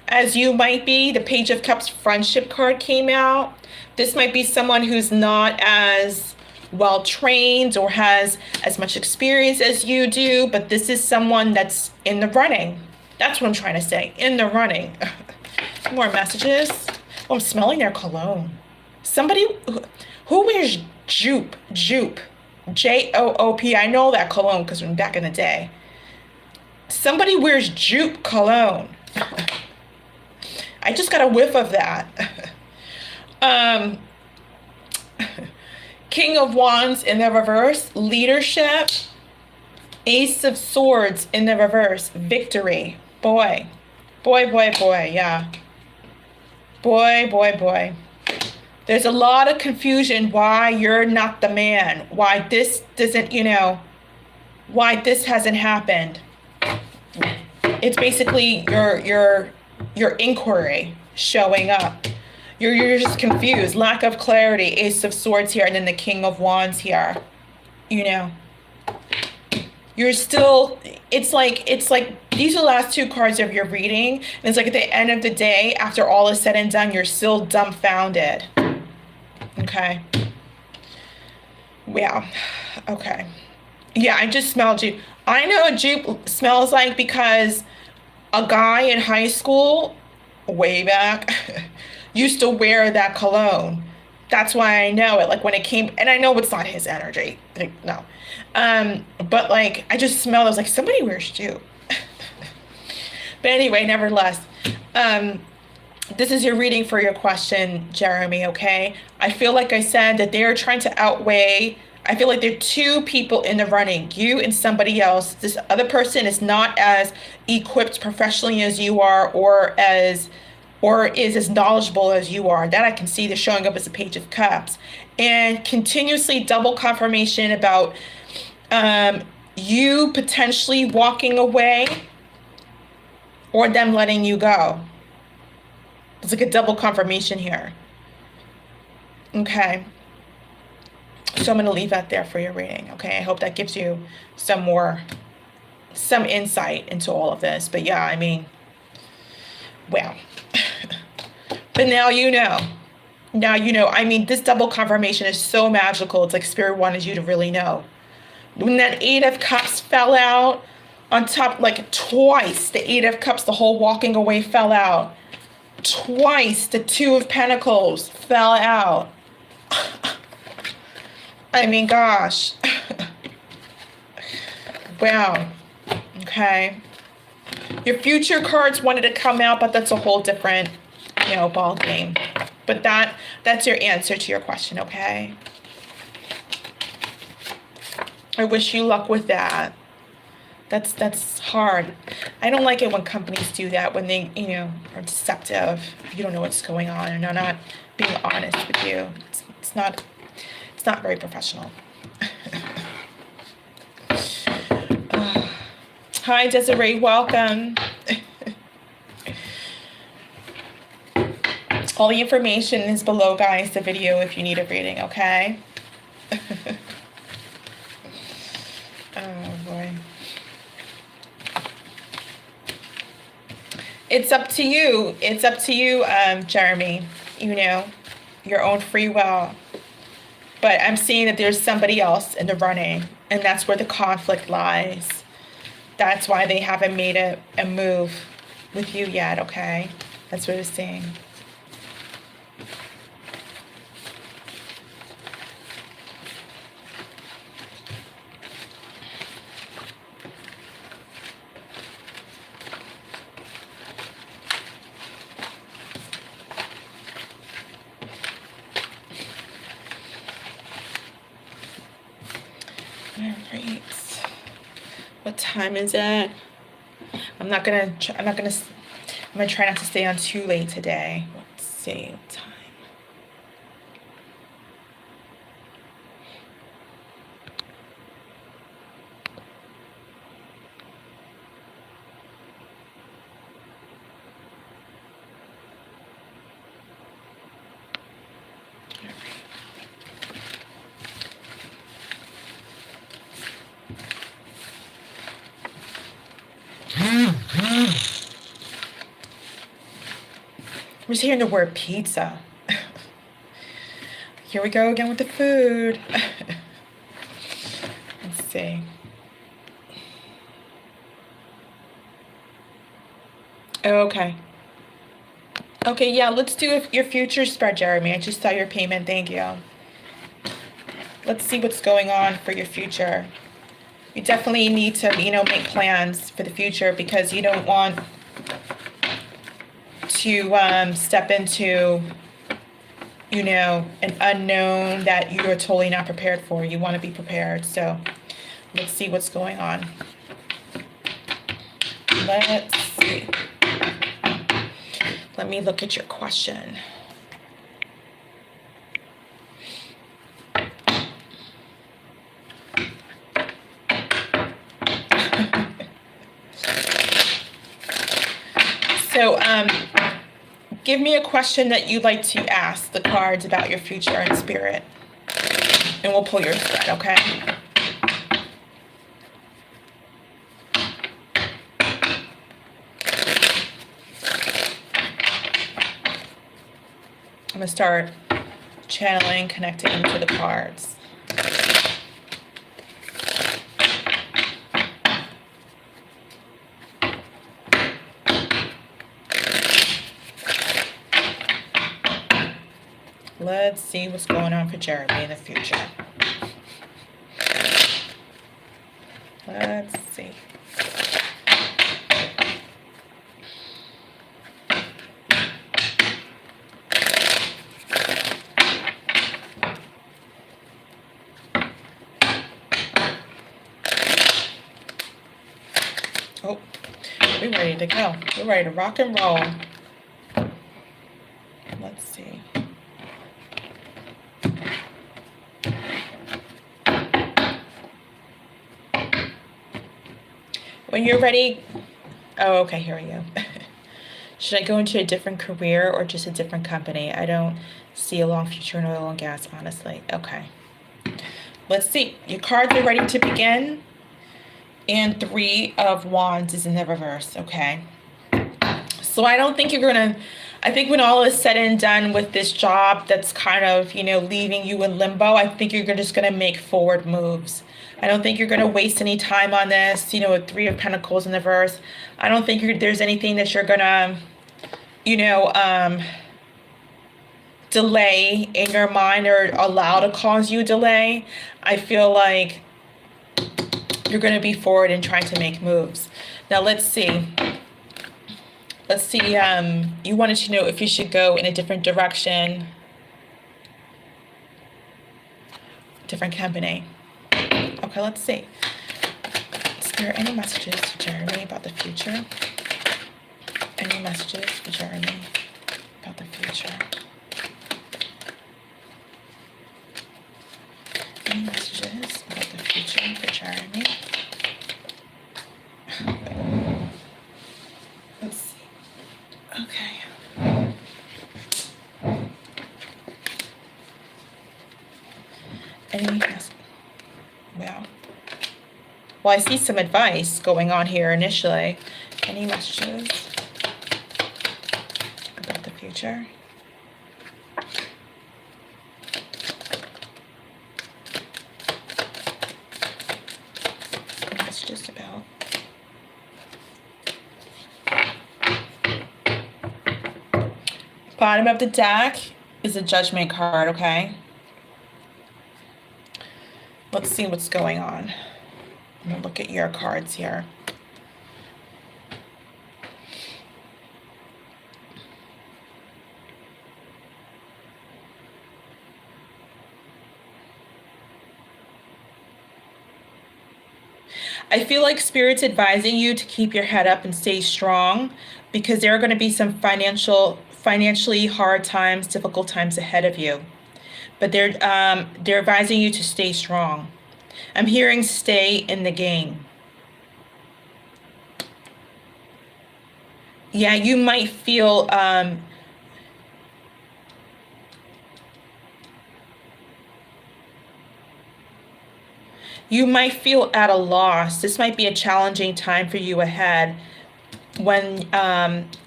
as you might be. The Page of Cups friendship card came out. This might be someone who's not as well trained or has as much experience as you do, but this is someone that's in the running. That's what I'm trying to say, in the running. More messages. Oh, I'm smelling their cologne. Somebody who wears Joop. Joop. I know that cologne because from back in the day. Somebody wears Joop cologne. I just got a whiff of that. King of Wands in the reverse, leadership. Ace of Swords in the reverse, victory. Boy, yeah. Boy. There's a lot of confusion why you're not the man, why this doesn't, why this hasn't happened. It's basically your inquiry showing up. You're just confused, lack of clarity. Ace of Swords here, and then the King of Wands here. You're still, it's like these are the last two cards of your reading, and it's like at the end of the day, after all is said and done, you're still dumbfounded. Okay. Yeah. Okay. Yeah, I just smelled you. I know what jupe smells like because a guy in high school, way back, used to wear that cologne. That's why I know it. Like when it came, and I know it's not his energy. Like, no. But like I just smelled, I was like, somebody wears jupe. But anyway, nevertheless, this is your reading for your question, Jeremy, okay? I feel like I said that they're trying to outweigh. I feel like there are two people in the running, you and somebody else. This other person is not as equipped professionally as you are, or is as knowledgeable as you are. That I can see. They're showing up as a Page of Cups. And continuously double confirmation about you potentially walking away or them letting you go. It's like a double confirmation here. Okay. So I'm going to leave that there for your reading. Okay. I hope that gives you some insight into all of this. But yeah, I mean, well, but now you know. Now you know. I mean, this double confirmation is so magical. It's like Spirit wanted you to really know. When that Eight of Cups fell out on top, like twice, the Eight of Cups, the whole walking away fell out. Twice, the Two of Pentacles fell out. I mean, gosh. Wow. Okay. Your future cards wanted to come out, but that's a whole different, ball game. But that's your answer to your question, okay? I wish you luck with that. That's hard. I don't like it when companies do that, when they, are deceptive. You don't know what's going on and they're not being honest with you. It's not very professional. Hi, Desiree, welcome. All the information is below, guys, the video if you need a reading, okay? Oh, boy. It's up to you. It's up to you, Jeremy. Your own free will. But I'm seeing that there's somebody else in the running, and that's where the conflict lies. That's why they haven't made a move with you yet, okay? That's what it's saying. Alright. What time is it? I'm gonna try not to stay on too late today. Let's see what time. I'm just hearing the word pizza. Here we go again with the food. Let's see. Okay. Okay, yeah, let's do your future spread, Jeremy. I just saw your payment. Thank you. Let's see what's going on for your future. You definitely need to, make plans for the future because you don't want to step into, an unknown that you are totally not prepared for. You want to be prepared. So let's see what's going on. Let's see. Let me look at your question. So, give me a question that you'd like to ask the cards about your future and spirit. And we'll pull your spread, okay? I'm going to start channeling, connecting into the cards. Let's see what's going on for Jeremy in the future. Let's see. Oh, we're ready to go. We're ready to rock and roll. Let's see. When you're ready, oh, okay, here we go. Should I go into a different career or just a different company? I don't see a long future in oil and gas, honestly. Okay. Let's see. Your cards are ready to begin. And 3 of Wands is in the reverse, okay? So I don't think you're going to, I think when all is said and done with this job that's kind of, you know, leaving you in limbo, I think you're just going to make forward moves. I don't think you're going to waste any time on this, you know, with 3 of Pentacles in the reverse. I don't think there's anything that you're going to, you know, delay in your mind or allow to cause you delay. I feel like you're going to be forward and trying to make moves. Now, let's see. Let's see. You wanted to know if you should go in a different direction, different company. Okay, let's see. Is there any messages for Jeremy about the future? Any messages for Jeremy about the future? Any messages about the future for Jeremy? Let's see. Okay. Any messages? Wow. Well, I see some advice going on here initially. Any messages about the future? Messages about bottom of the deck is a Judgment card, okay? Let's see what's going on. I'm going to look at your cards here. I feel like Spirit's advising you to keep your head up and stay strong because there are going to be some financially hard times, difficult times ahead of you. But they're advising you to stay strong. I'm hearing stay in the game. Yeah, you might feel at a loss. This might be a challenging time for you ahead when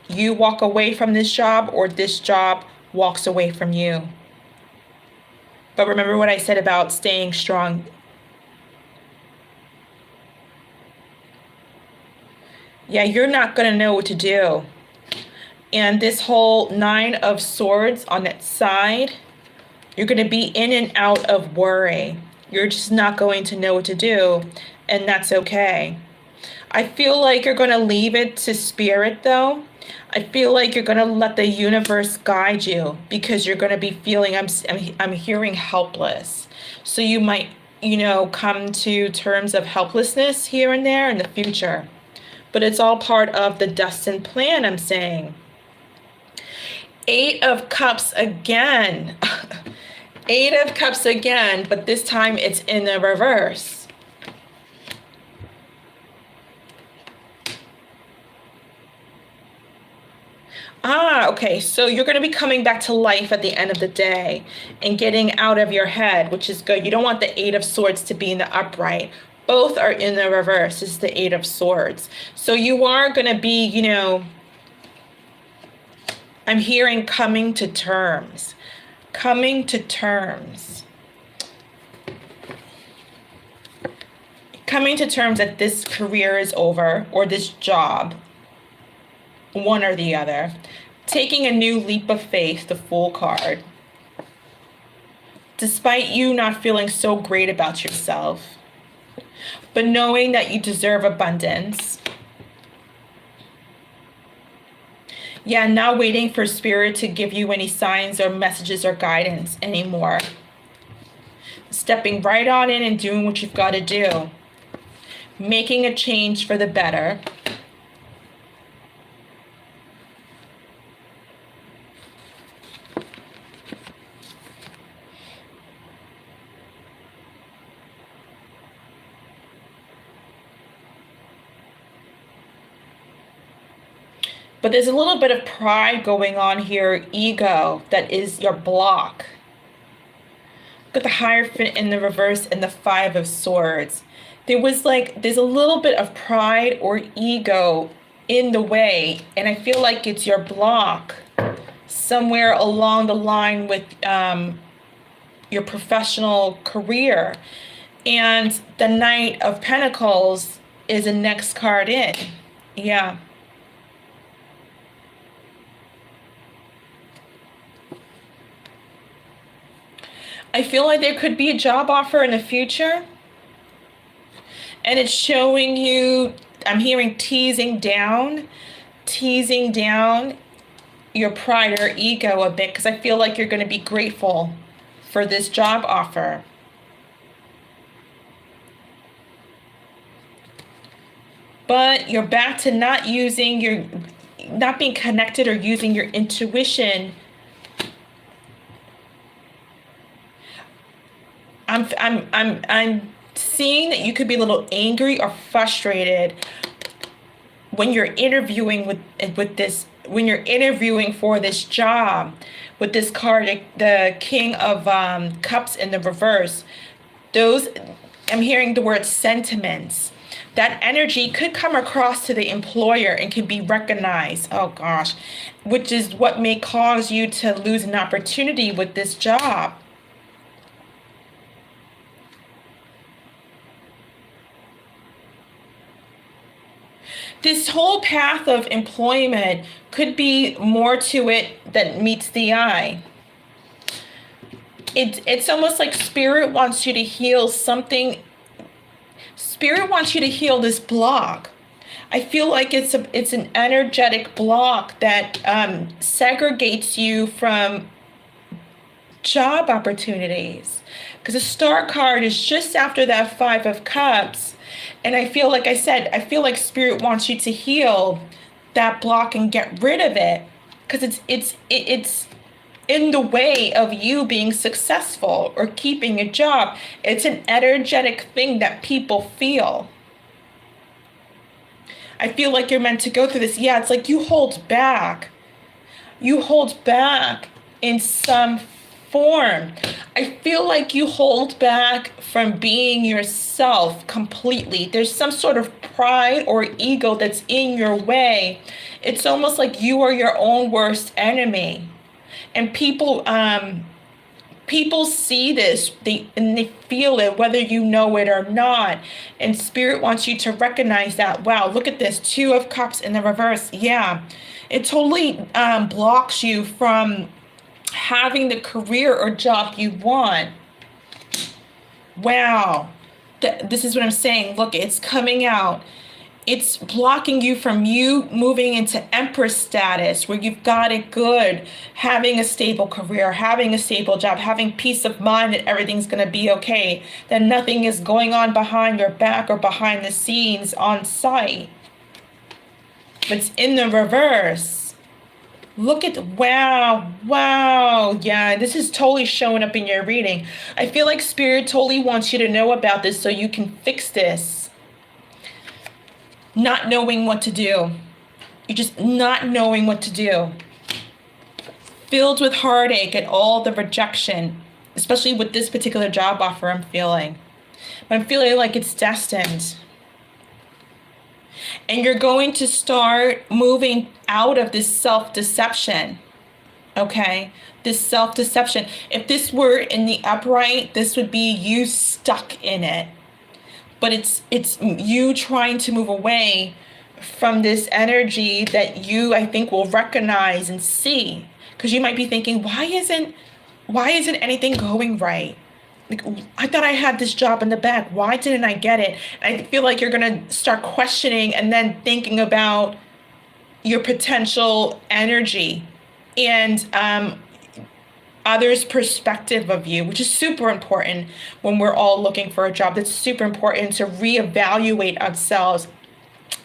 you walk away from this job or this job walks away from you. But remember what I said about staying strong. Yeah, you're not going to know what to do. And this whole 9 of Swords on that side, you're going to be in and out of worry. You're just not going to know what to do, and that's okay. I feel like you're going to leave it to Spirit, though. I feel like you're going to let the universe guide you because you're going to be feeling, I'm hearing helpless. So you might, you know, come to terms of helplessness here and there in the future. But it's all part of the destined plan, I'm saying. 8 of Cups again. 8 of Cups again, but this time it's in the reverse. Okay, so you're going to be coming back to life at the end of the day and getting out of your head, which is good. You don't want the 8 of Swords to be in the upright. Both are in the reverse. This is the 8 of Swords. So you are going to be, you know, I'm hearing coming to terms. Coming to terms. Coming to terms that this career is over or this job. One or the other. Taking a new leap of faith, the Fool card. despite you not feeling so great about yourself, but knowing that you deserve abundance. Yeah, not waiting for Spirit to give you any signs or messages or guidance anymore. Stepping right on in and doing what you've got to do. Making a change for the better. But there's a little bit of pride going on here, ego, that is your block. Look at the Hierophant in the reverse and the Five of Swords. There's a little bit of pride or ego in the way, and I feel like it's your block somewhere along the line with your professional career. And the Knight of Pentacles is the next card in. Yeah. I feel like there could be a job offer in the future. And it's showing you, I'm hearing teasing down your pride or ego a bit, because I feel like you're going to be grateful for this job offer. But you're back to not being connected or using your intuition. I'm seeing that you could be a little angry or frustrated when you're interviewing when you're interviewing for this job with this card, the King of Cups in the reverse. I'm hearing the word sentiments. That energy could come across to the employer and can be recognized. Oh gosh, which is what may cause you to lose an opportunity with this job. This whole path of employment could be more to it than meets the eye. It's almost like Spirit wants you to heal something. Spirit wants you to heal this block. I feel like it's an energetic block that segregates you from job opportunities. Because the Star card is just after that Five of Cups. And I feel like Spirit wants you to heal that block and get rid of it, because it's in the way of you being successful or keeping a job. It's an energetic thing that people feel. I feel like you're meant to go through this. Yeah, it's like you hold back. You hold back in some form. I feel like you hold back from being yourself completely. There's some sort of pride or ego that's in your way. It's almost like you are your own worst enemy. And people see this, they feel it, whether you know it or not. And Spirit wants you to recognize that. Wow, look at this, Two of Cups in the reverse. Yeah, it totally blocks you from having the career or job you want. Wow, this is what I'm saying. Look, it's coming out. It's blocking you from you moving into Empress status, where you've got it good, having a stable career, having a stable job, having peace of mind that everything's going to be okay, that nothing is going on behind your back or behind the scenes on site. But it's in the reverse. Look at, wow, yeah, this is totally showing up in your reading. I feel like Spirit totally wants you to know about this so you can fix this. Not knowing what to do. You're just not knowing what to do. Filled with heartache and all the rejection, especially with this particular job offer I'm feeling. I'm feeling like it's destined. And you're going to start moving out of this self-deception, okay? This self-deception. If this were in the upright, this would be you stuck in it. But it's you trying to move away from this energy that you, I think, will recognize and see. Because you might be thinking, why isn't why isn't anything going right? Like, I thought I had this job in the bag. Why didn't I get it? I feel like you're going to start questioning and then thinking about your potential energy and others' perspective of you, which is super important when we're all looking for a job. That's super important to reevaluate ourselves.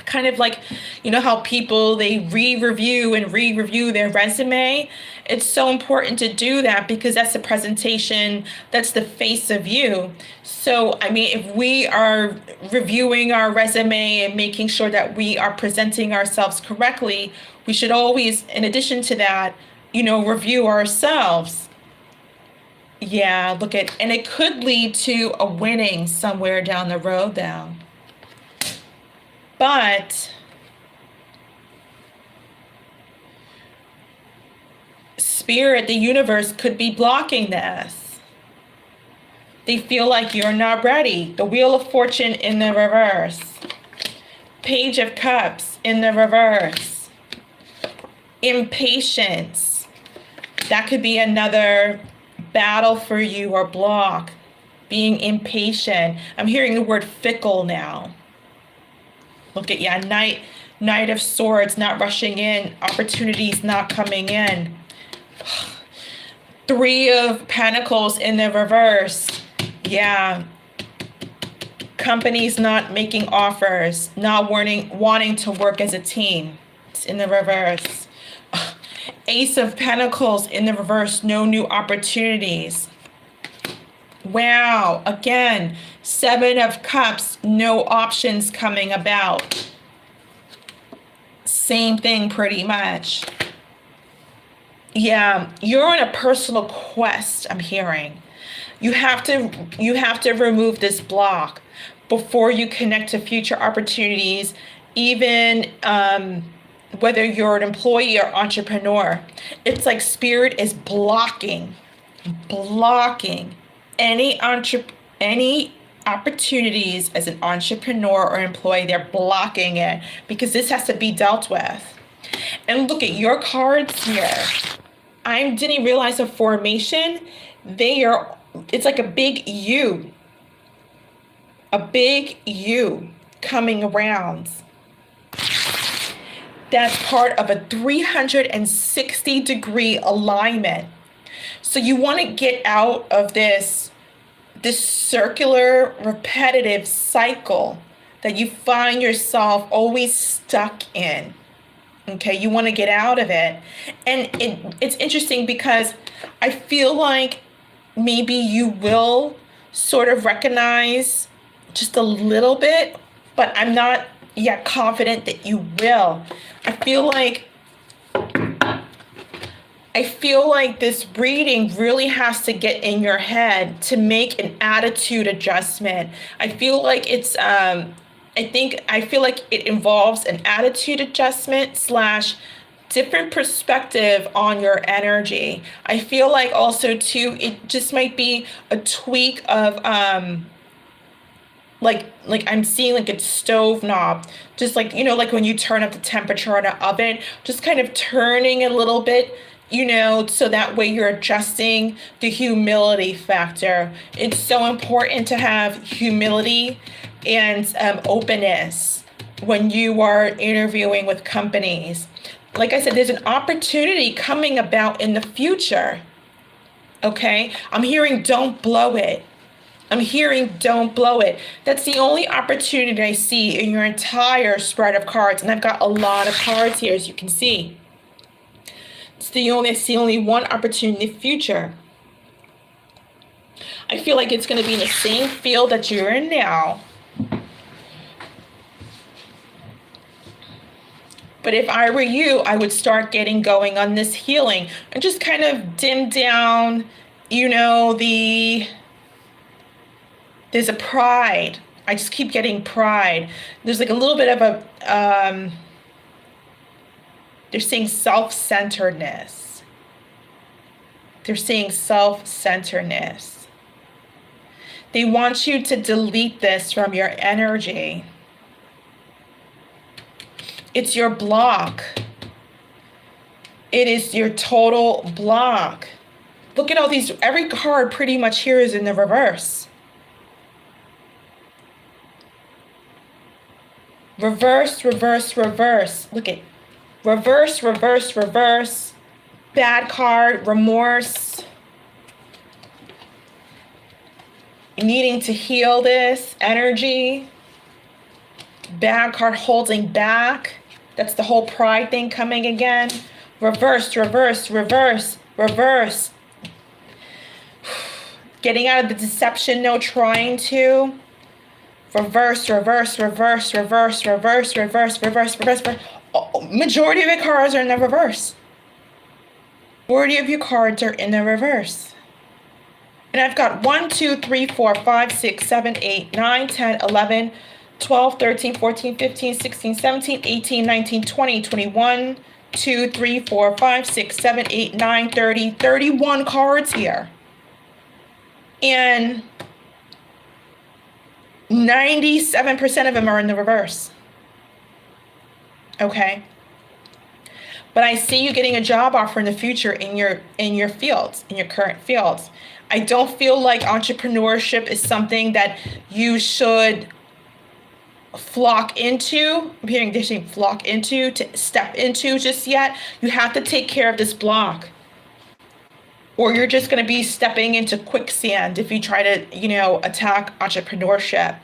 Kind of like, you know how people, they re-review their resume. It's so important to do that because that's the presentation, that's the face of you. So I mean, if we are reviewing our resume and making sure that we are presenting ourselves correctly, we should always, in addition to that, review ourselves. Yeah, look at, and it could lead to a winning somewhere down the road now. But Spirit, the universe could be blocking this. They feel like you're not ready. The Wheel of Fortune in the reverse. Page of Cups in the reverse. Impatience. That could be another battle for you or block. Being impatient. I'm hearing the word fickle now. Look at, yeah, Knight of Swords, not rushing in. Opportunities not coming in. Three of Pentacles in the reverse. Yeah. Companies not making offers, not wanting to work as a team. It's in the reverse. Ace of Pentacles in the reverse, no new opportunities. Wow, again, Seven of Cups, no options coming about. Same thing pretty much. Yeah, you're on a personal quest, I'm hearing. You have to remove this block before you connect to future opportunities, even whether you're an employee or entrepreneur. It's like Spirit is blocking any opportunities as an entrepreneur or employee. They're blocking it because this has to be dealt with. And look at your cards here. I didn't realize a formation. It's like a big U. A big U coming around. That's part of a 360-degree alignment. So you want to get out of this circular, repetitive cycle that you find yourself always stuck in. Okay, you want to get out of it. And it's interesting because I feel like maybe you will sort of recognize just a little bit, but I'm not yet confident that you will. I feel like this reading really has to get in your head to make an attitude adjustment. I feel like it's I feel like it involves an attitude adjustment / different perspective on your energy. I feel like also too, it just might be a tweak of like I'm seeing like a stove knob, just like, like when you turn up the temperature on an oven, just kind of turning a little bit, so that way you're adjusting the humility factor. It's so important to have humility and openness when you are interviewing with companies. Like I said, there's an opportunity coming about in the future. Okay? I'm hearing don't blow it. That's the only opportunity I see in your entire spread of cards. And I've got a lot of cards here, as you can see. I see only one opportunity in the future. I feel like it's going to be in the same field that you're in now. But if I were you, I would start getting going on this healing and just kind of dim down, there's a pride. I just keep getting pride. There's like a little bit of a, they're saying self-centeredness. They want you to delete this from your energy. It's your block. It is your total block. Look at all these, every card pretty much here is in the reverse. Reverse, reverse, reverse. Look at reverse, reverse, reverse. Bad card, remorse. Needing to heal this energy. Bad card, holding back. That's the whole pride thing coming again. Reverse, reverse, reverse, reverse. Getting out of the deception, no trying to. Reverse, reverse, reverse, reverse, reverse, reverse, reverse, reverse, reverse. Oh, majority of your cards are in the reverse. Majority of your cards are in the reverse. And I've got 1, 2, 3, 4, 5, 6, 7, 8, 9, 10, 11, 12, 13, 14, 15, 16, 17, 18, 19, 20, 21, 2, 3, 4, 5, 6, 7, 8, 9, 30, 31 cards here. And 97% of them are in the reverse. Okay. But I see you getting a job offer in the future in your fields, in your current fields. I don't feel like entrepreneurship is something that you should flock into. I'm hearing this thing, flock into, to step into just yet. You have to take care of this block, or you're just going to be stepping into quicksand if you try to, attack entrepreneurship.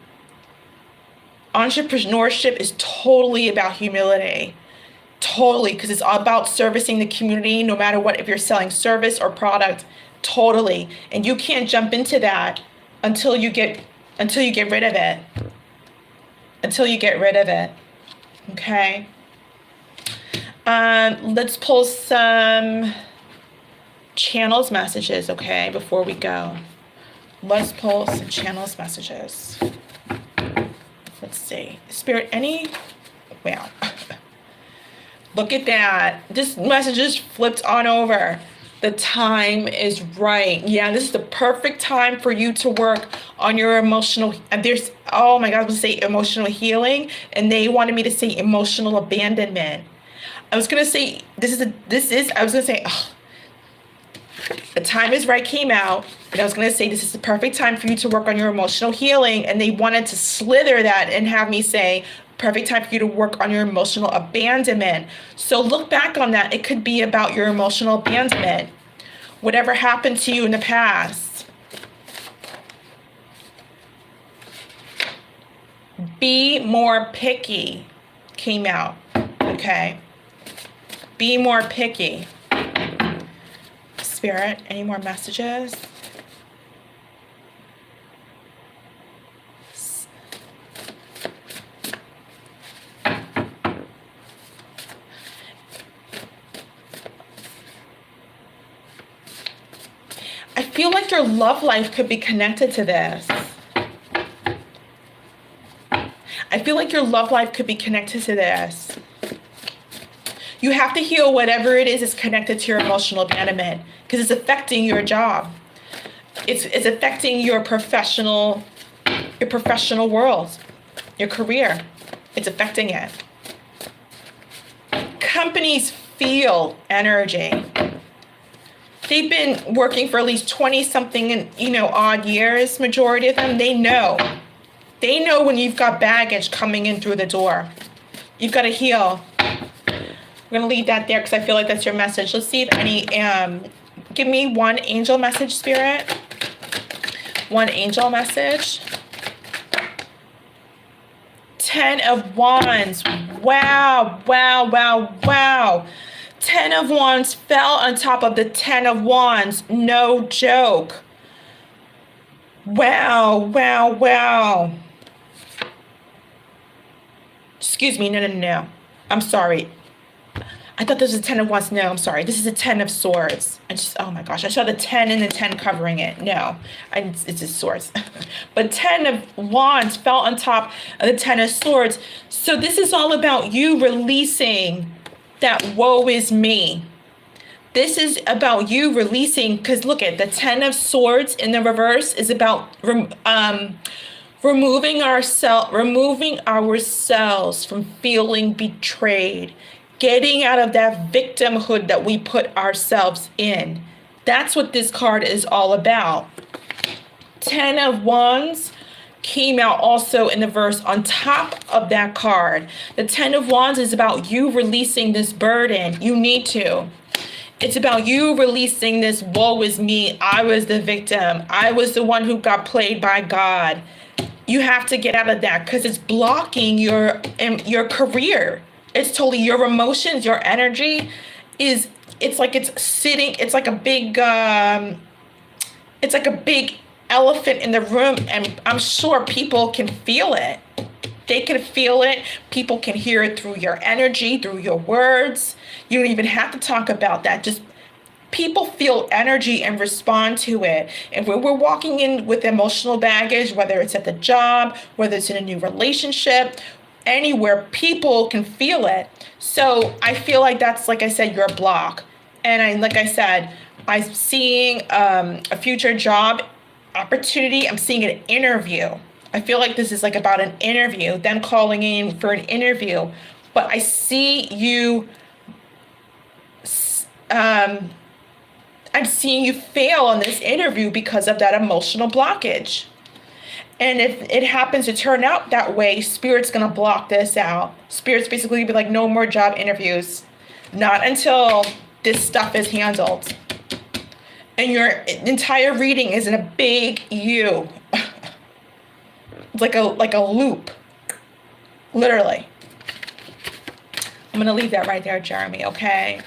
Entrepreneurship is totally about humility. Totally, because it's all about servicing the community, no matter what, if you're selling service or product, totally. And you can't jump into that until you get rid of it. Until you get rid of it. Okay. Let's pull some channels messages, okay, before we go. Let's pull some channels messages. Let's see. Spirit, wow. Look at that. This message just flipped on over. The time is right. Yeah, this is the perfect time for you to work on your emotional, and oh my God, I was going to say emotional healing, and they wanted me to say emotional abandonment. I was going to say, the time is right came out, and I was going to say this is the perfect time for you to work on your emotional healing, and they wanted to slither that and have me say perfect time for you to work on your emotional abandonment. So look back on that. It could be about your emotional abandonment. Whatever happened to you in the past. Be more picky came out. Okay. Be more picky. Spirit, any more messages? I feel like your love life could be connected to this. I feel like your love life could be connected to this. You have to heal whatever it is connected to your emotional abandonment, because it's affecting your job. It's affecting your professional world, your career. It's affecting it. Companies feel energy. They've been working for at least 20-something, odd years, majority of them. They know. They know when you've got baggage coming in through the door. You've got to heal. We're going to leave that there because I feel like that's your message. Let's see if any, give me one angel message, Spirit. One angel message. 10 of Wands. Wow, wow, wow, wow. 10 of Wands fell on top of the 10 of Wands. No joke. Wow, wow, wow. Excuse me. No. I'm sorry. I thought this was a 10 of Wands. No, I'm sorry. This is a 10 of Swords. Oh my gosh. I saw the 10 and the 10 covering it. No, it's just Swords. But 10 of Wands fell on top of the 10 of Swords. So this is all about you releasing that woe is me. This is about you releasing, because look at the 10 of Swords in the reverse is about removing ourselves from feeling betrayed, getting out of that victimhood that we put ourselves in. That's what this card is all about. 10 of Wands came out also in the verse on top of that card. The 10 of Wands is about you releasing this burden. You need to. It's about you releasing this woe is me. I was the victim. I was the one who got played by God. You have to get out of that because it's blocking your career. It's totally your emotions, your energy is, it's like it's sitting, it's like a big elephant in the room, and I'm sure people can feel it. They can feel it. People can hear it through your energy, through your words. You don't even have to talk about that. Just people feel energy and respond to it. And when we're walking in with emotional baggage, whether it's at the job, whether it's in a new relationship, anywhere, people can feel it. So I feel like that's, like I said, your block. And like I said, I'm seeing a future job opportunity. I'm seeing an interview. I feel like this is like about an interview, them calling in for an interview. But I see you, I'm seeing you fail on this interview because of that emotional blockage. And if it happens to turn out that way, Spirit's going to block this out. Spirit's basically be like, no more job interviews. Not until this stuff is handled. And your entire reading is in a big U. It's like a loop. Literally. I'm going to leave that right there, Jeremy, okay?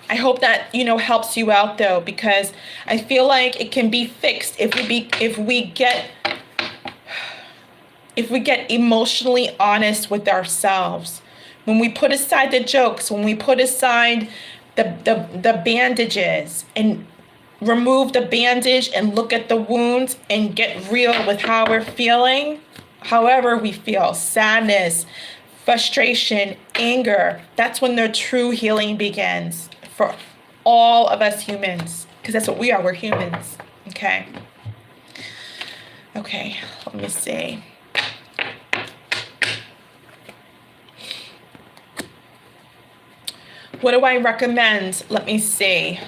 I hope that, helps you out though, because I feel like it can be fixed if we get emotionally honest with ourselves. When we put aside the jokes, when we put aside the bandages and remove the bandage and look at the wounds and get real with how we're feeling, however we feel, sadness, frustration, anger, that's when the true healing begins for all of us humans, because that's what we are. We're humans. Okay, let me see. What do I recommend? Let me see.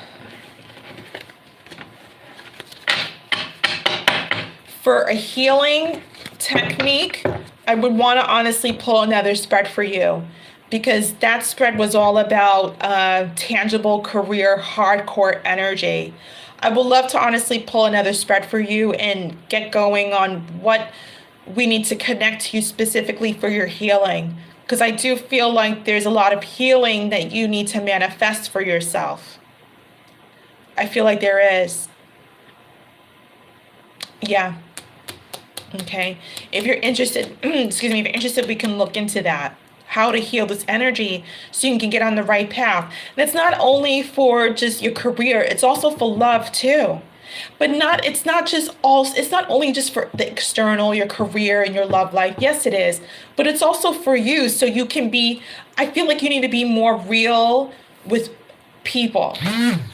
For a healing technique, I would want to honestly pull another spread for you, because that spread was all about tangible career, hardcore energy. I would love to honestly pull another spread for you and get going on what we need to connect to you specifically for your healing, because I do feel like there's a lot of healing that you need to manifest for yourself. I feel like there is. Yeah. Okay. If you're interested, if you're interested, we can look into that. How to heal this energy so you can get on the right path. And it's not only for just your career, it's also for love too. But it's not only just for the external, your career and your love life. Yes, it is. But it's also for you, so you can be, I feel like you need to be more real with people.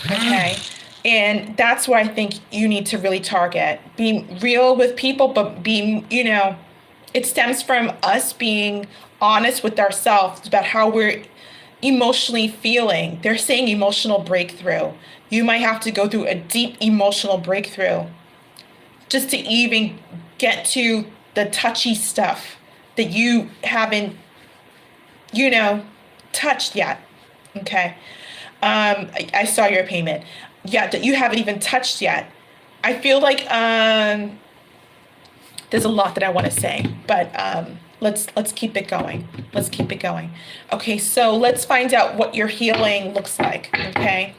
Okay. And that's what I think you need to really target. Being real with people, but being, it stems from us being honest with ourselves about how we're emotionally feeling. They're saying emotional breakthrough. You might have to go through a deep emotional breakthrough just to even get to the touchy stuff that you haven't, touched yet. Okay. I saw your payment. Yeah, that you haven't even touched yet. I feel like there's a lot that I want to say, but let's keep it going. Let's keep it going. Okay, so let's find out what your healing looks like. Okay,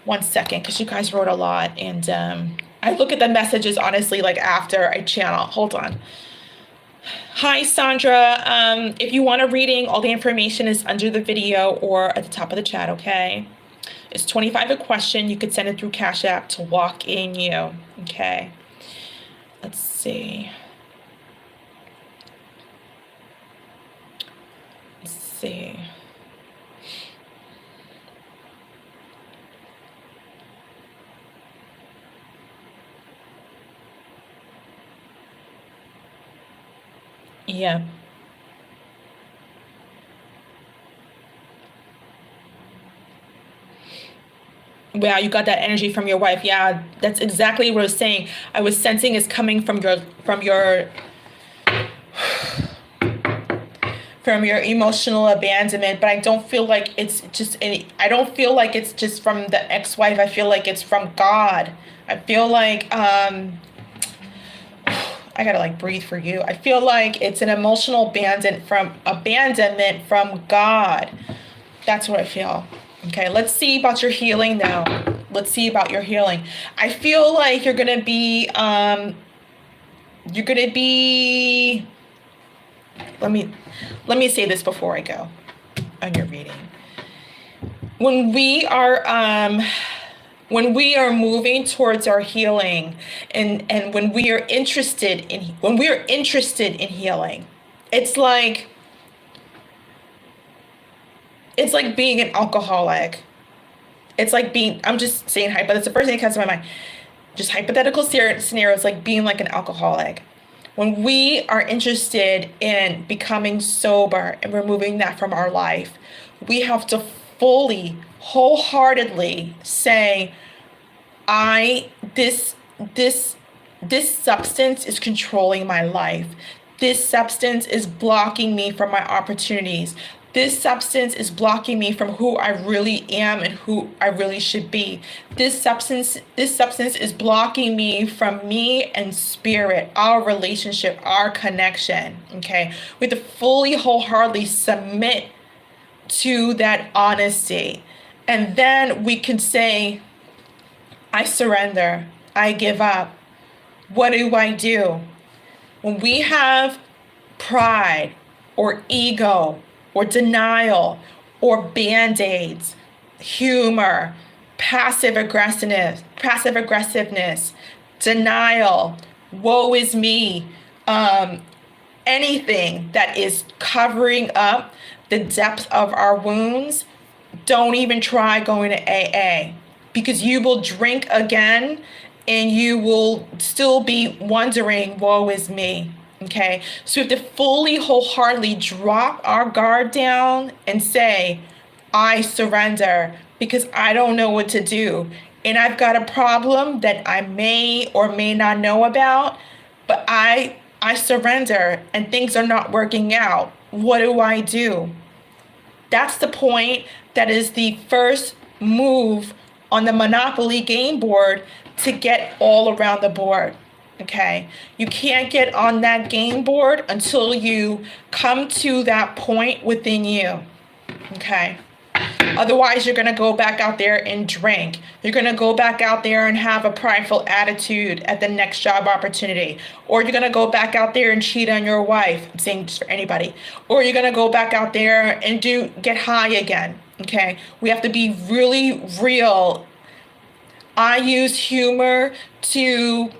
1 second, because you guys wrote a lot, and I look at the messages honestly like after I channel. Hold on. Hi, Sandra. If you want a reading, all the information is under the video or at the top of the chat. Okay. It's $25 a question. You could send it through Cash App to walkinyou. Okay. Let's see. Yeah. Wow, you got that energy from your wife. Yeah, that's exactly what I was saying. I was sensing is coming from your emotional abandonment, but I don't feel like it's just any. I don't feel like it's just from the ex-wife. I feel like it's from God. I feel like I gotta like breathe for you. I feel like it's an emotional abandonment from God. That's what I feel. Okay, let's see about your healing now. Let's see about your healing. I feel like you're gonna be let me say this before I go on your reading. When we are moving towards our healing, and when we are interested in healing, it's like being an alcoholic. It's like being, I'm just saying but it's the first thing that comes to my mind. Just hypothetical scenarios, like being like an alcoholic. When we are interested in becoming sober and removing that from our life, we have to fully, wholeheartedly say, this substance is controlling my life. This substance is blocking me from my opportunities. This substance is blocking me from who I really am and who I really should be. This substance is blocking me from me and spirit, our relationship, our connection. Okay? We have to fully, wholeheartedly submit to that honesty. And then we can say, I surrender. I give up. What do I do? When we have pride or ego or denial or band-aids, humor, passive aggressiveness, denial, woe is me, anything that is covering up the depth of our wounds, don't even try going to AA, because you will drink again and you will still be wondering, woe is me. Okay, so we have to fully, wholeheartedly drop our guard down and say, I surrender, because I don't know what to do. And I've got a problem that I may or may not know about, but I surrender and things are not working out. What do I do? That's the point. That is the first move on the Monopoly game board to get all around the board. Okay, you can't get on that game board until you come to that point within you. Okay, otherwise you're going to go back out there and drink. You're going to go back out there and have a prideful attitude at the next job opportunity, or you're going to go back out there and cheat on your wife. I'm saying just for anybody. Or you're going to go back out there and get high again. Okay, we have to be really real. I use humor to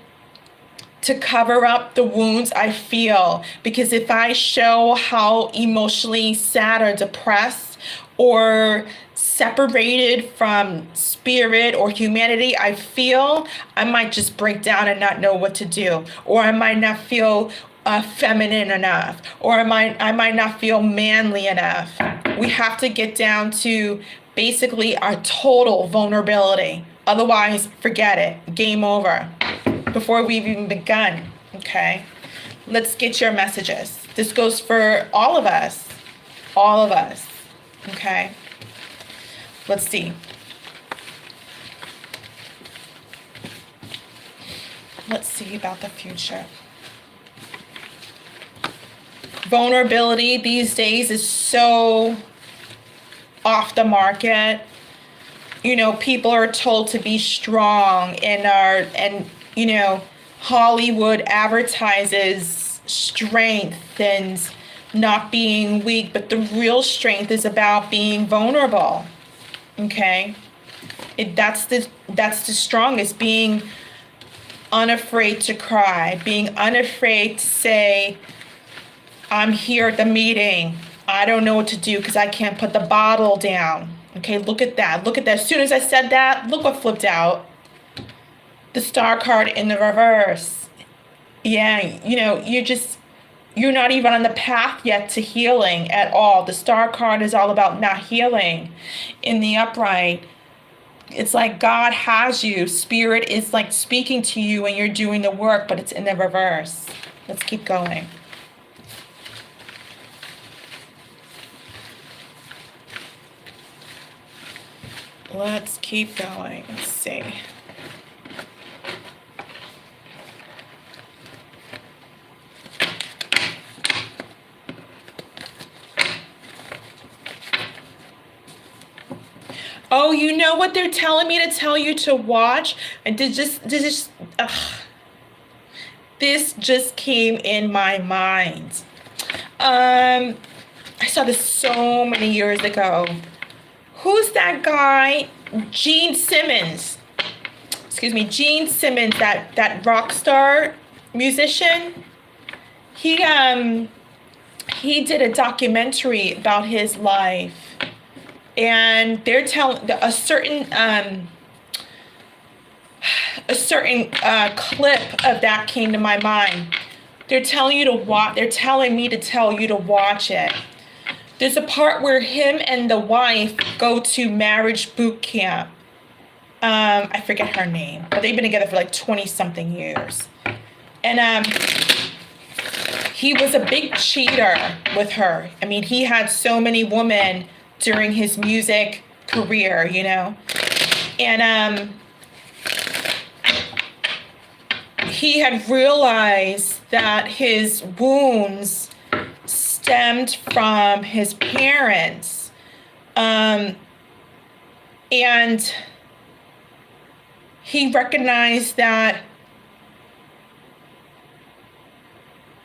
cover up the wounds I feel, because if I show how emotionally sad or depressed or separated from spirit or humanity I feel, I might just break down and not know what to do, or I might not feel feminine enough, or I might not feel manly enough. We have to get down to basically our total vulnerability. Otherwise, forget it. Game over. Before we've even begun. Okay? Let's get your messages. This goes for all of us. All of us. Okay? Let's see. Let's see about the future. Vulnerability these days is so off the market. You know, people are told to be strong, and you know, Hollywood advertises strength and not being weak, but the real strength is about being vulnerable. Okay? That's the strongest, being unafraid to cry, being unafraid to say, I'm here at the meeting. I don't know what to do because I can't put the bottle down. Okay, look at that. Look at that. As soon as I said that, look what flipped out. The star card in the reverse. Yeah, you know, you're not even on the path yet to healing at all. The star card is all about not healing. In the upright, It's like God has you. Spirit is like speaking to you and you're doing the work, but it's in the reverse. Let's keep going. Let's keep going. Let's see. Oh, you know what they're telling me to tell you to watch? And this just came in my mind. I saw this so many years ago. Who's that guy? Gene Simmons. Gene Simmons, that rock star musician. He did a documentary about his life. And they're telling a certain clip of that came to my mind. They're telling you to watch. They're telling me to tell you to watch it. There's a part where him and the wife go to marriage boot camp. I forget her name, but they've been together for like 20-something years. And he was a big cheater with her. I mean, he had so many women during his music career, you know. And he had realized that his wounds stemmed from his parents. And he recognized that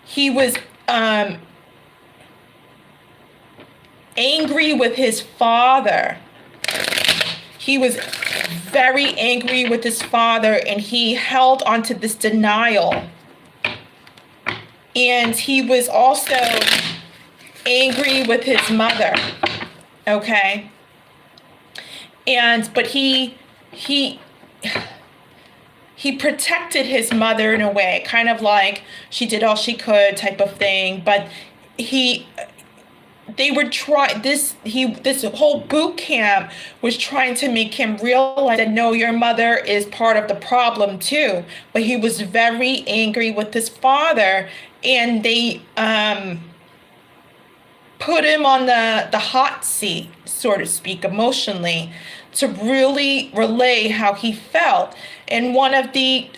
he was angry with his father. He was very angry with his father, and he held onto this denial. And he was also angry with his mother. Okay? But he protected his mother in a way, kind of like she did all she could type of thing. But they were trying, this whole boot camp was trying to make him realize that no, your mother is part of the problem too. But he was very angry with his father, and they put him on the hot seat, so to speak, emotionally, to really relay how he felt. And one of the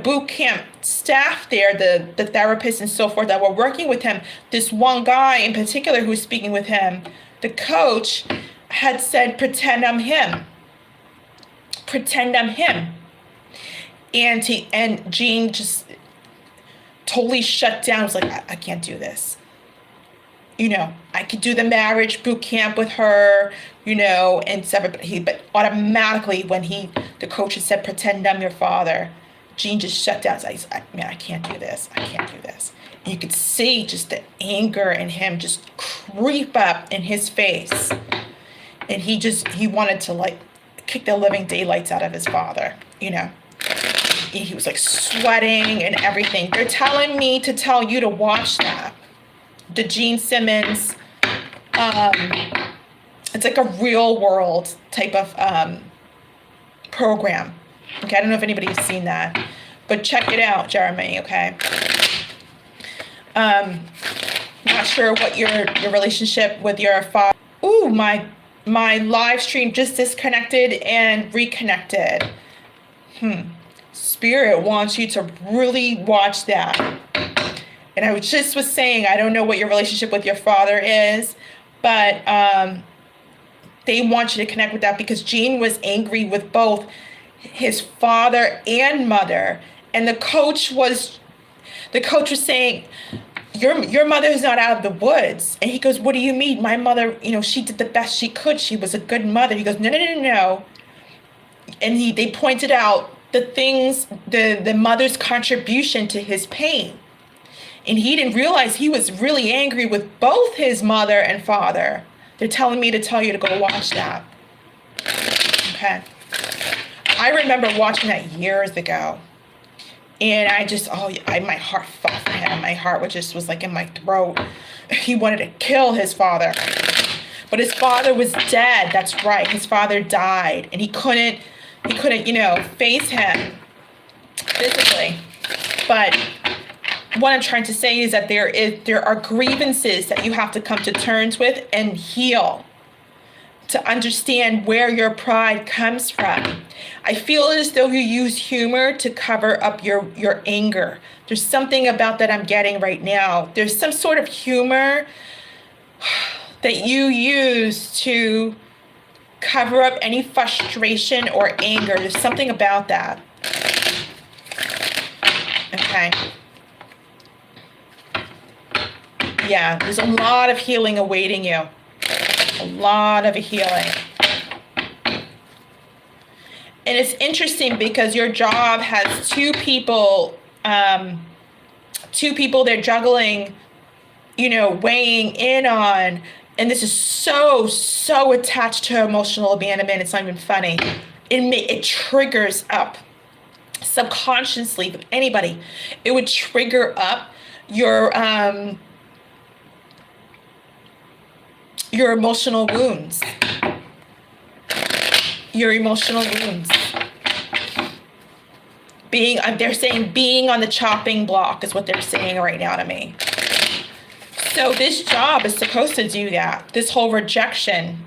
boot camp staff there, the therapists and so forth that were working with him, this one guy in particular who was speaking with him, the coach, had said, pretend I'm him. Pretend I'm him. And Gene just totally shut down. Was like, I can't do this. You know, I could do the marriage boot camp with her, you know, and but automatically when the coach had said, pretend I'm your father, Gene just shut down. He's like, man, I can't do this. I can't do this. And you could see just the anger in him just creep up in his face. And he wanted to like kick the living daylights out of his father, you know. And he was like sweating and everything. They're telling me to tell you to watch that. The Gene Simmons, it's like a real world type of program. Okay, I don't know if anybody's seen that, but check it out, Jeremy, okay? Not sure what your relationship with your father. Ooh, my live stream just disconnected and reconnected. Spirit wants you to really watch that. And I was saying, I don't know what your relationship with your father is, but they want you to connect with that because Gene was angry with both his father and mother. And the coach was saying, your mother is not out of the woods. And he goes, what do you mean? My mother, you know, she did the best she could. She was a good mother. He goes, no. And they pointed out the things, the mother's contribution to his pain. And he didn't realize he was really angry with both his mother and father. They're telling me to tell you to go watch that. Okay. I remember watching that years ago. And my heart fell for him. My heart was like in my throat. He wanted to kill his father. But his father was dead. That's right. His father died, and he couldn't, face him physically. But what I'm trying to say is that there are grievances that you have to come to terms with and heal, to understand where your pride comes from. I feel as though you use humor to cover up your anger. There's something about that I'm getting right now. There's some sort of humor that you use to cover up any frustration or anger. There's something about that. Okay. Yeah, there's a lot of healing awaiting you. A lot of healing. And it's interesting because your job has two people they're juggling, weighing in on. And this is so attached to emotional abandonment. It's not even funny. It triggers up subconsciously with anybody. It would trigger up your emotional wounds. Your emotional wounds. They're saying being on the chopping block is what they're saying right now to me. So this job is supposed to do that, this whole rejection,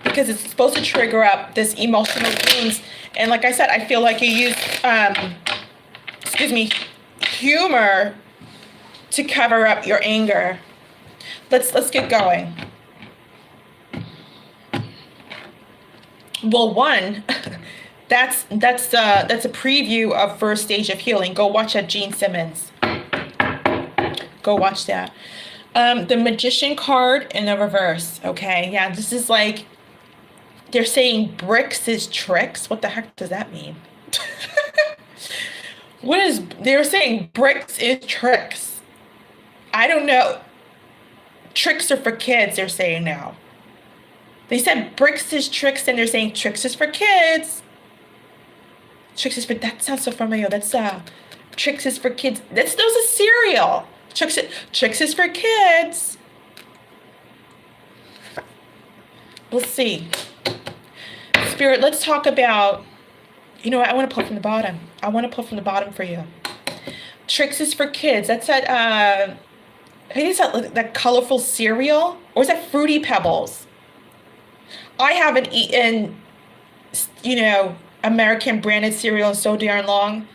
because it's supposed to trigger up this emotional wounds. And like I said, I feel like you use, humor to cover up your anger. Let's get going. Well, one, that's a preview of first stage of healing. Go watch that, Gene Simmons. Go watch that. The Magician card in the reverse. Okay, yeah, this is like they're saying bricks is tricks. What the heck does that mean? They're saying bricks is tricks. I don't know. Tricks are for kids, they're saying now. They said bricks is tricks, and they're saying tricks is for kids. Tricks is for, that sounds so familiar. That's tricks is for kids. Those are cereal. Tricks is for kids. Let's see. Spirit, let's talk about, I want to pull from the bottom. I want to pull from the bottom for you. Tricks is for kids. That's that, I think it's that colorful cereal. Or is that Fruity Pebbles? I haven't eaten, American branded cereal in so darn long.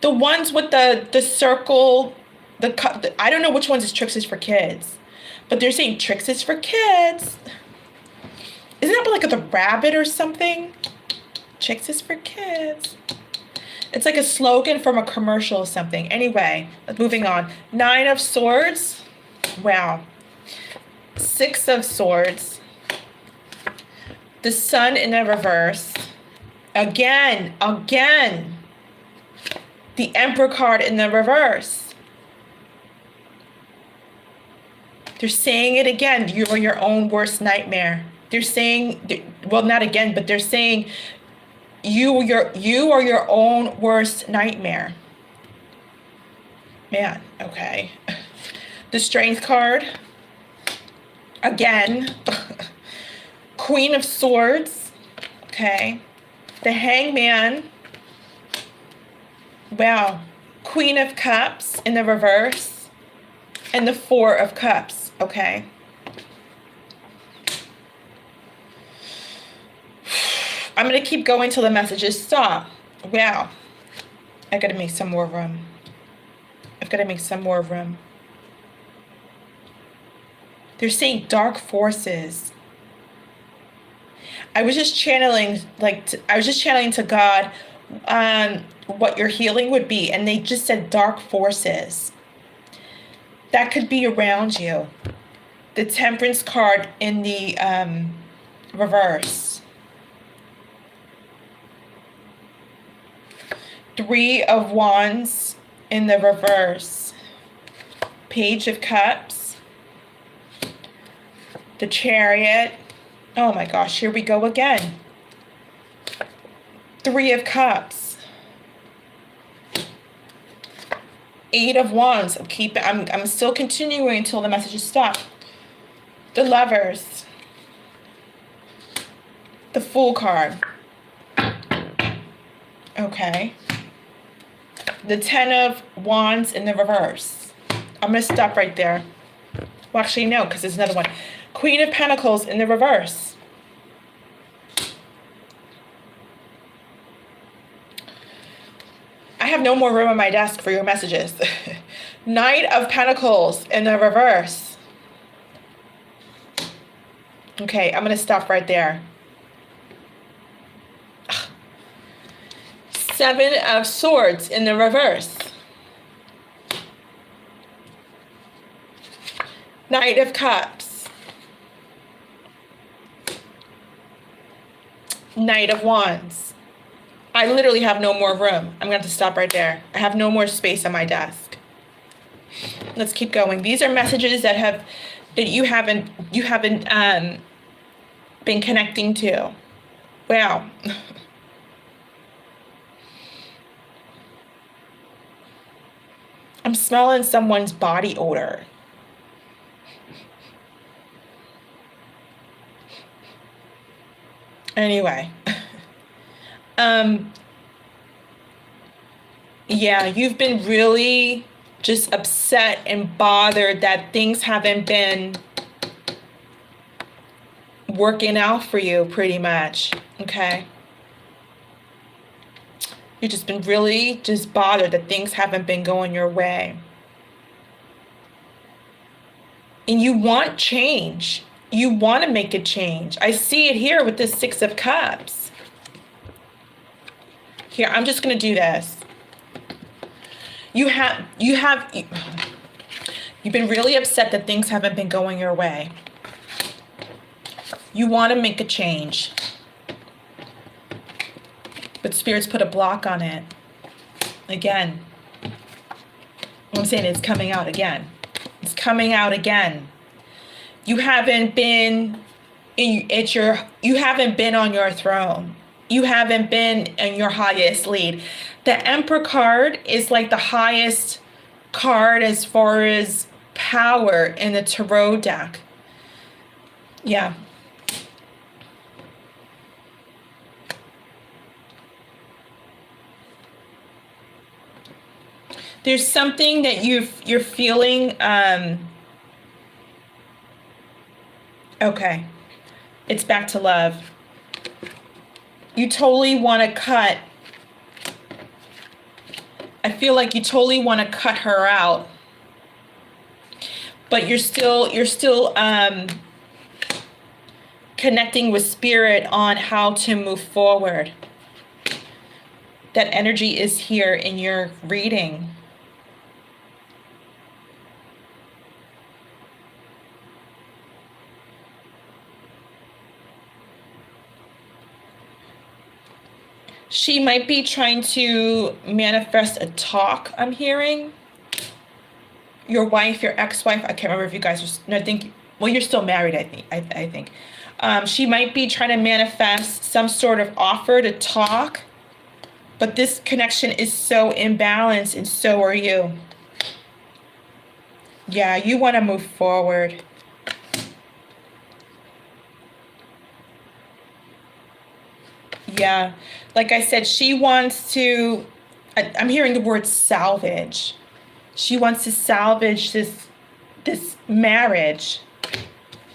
The ones with the circle, I don't know which ones is Tricks is for kids, but they're saying Tricks is for kids. Isn't that like the rabbit or something? Tricks is for kids. It's like a slogan from a commercial or something. Anyway, moving on. 9 of Swords. Wow. 6 of Swords. The Sun in the reverse. Again. The Emperor card in the reverse. They're saying it again. You are your own worst nightmare. They're saying, well, not again, but they're saying you are your own worst nightmare. Man, okay. The Strength card. Again. Queen of Swords. Okay. The Hangman. Wow. Queen of Cups in the reverse. And the 4 of Cups. Okay. I'm going to keep going till the messages stop. Wow. I got to make some more room. I've got to make some more room. They're saying dark forces. I was just channeling to God what your healing would be, and they just said dark forces. That could be around you. The Temperance card in the reverse. 3 of Wands in the reverse. Page of Cups. The Chariot. Oh my gosh, here we go again. 3 of Cups. Eight of Wands. I'm still continuing until the messages stop. The Lovers. The Fool card. Okay. The Ten of Wands in the reverse. I'm going to stop right there. Well, actually, no, because there's another one. Queen of Pentacles in the reverse. I have no more room on my desk for your messages. Knight of Pentacles in the reverse. Okay, I'm going to stop right there. Seven of Swords in the reverse. Knight of Cups. Knight of Wands. I literally have no more room. I'm going to have to stop right there. I have no more space on my desk. Let's keep going. These are messages that you haven't been connecting to. Wow. I'm smelling someone's body odor. Anyway. Yeah, you've been really just upset and bothered that things haven't been working out for you, pretty much. Okay. You've just been really just bothered that things haven't been going your way. And you want change. You want to make a change. I see it here with the Six of Cups. Here, I'm just going to do this. You've been really upset that things haven't been going your way. You want to make a change. But Spirit's put a block on it. Again. I'm saying it's coming out again. It's coming out again. You haven't been you haven't been on your throne. You haven't been in your highest lead. The Emperor card is like the highest card as far as power in the tarot deck. Yeah. There's something that you're feeling. Okay. It's back to love. You totally want to cut. I feel like you totally want to cut her out. But you're still connecting with Spirit on how to move forward. That energy is here in your reading. She might be trying to manifest a talk, I'm hearing. Your wife, your ex-wife, I can't remember if you guys are, no, I think, well, you're still married, I think. She might be trying to manifest some sort of offer to talk, but this connection is so imbalanced, and so are you. Yeah, you want to move forward. Yeah, like I said, she wants to, I'm hearing the word salvage. She wants to salvage this marriage,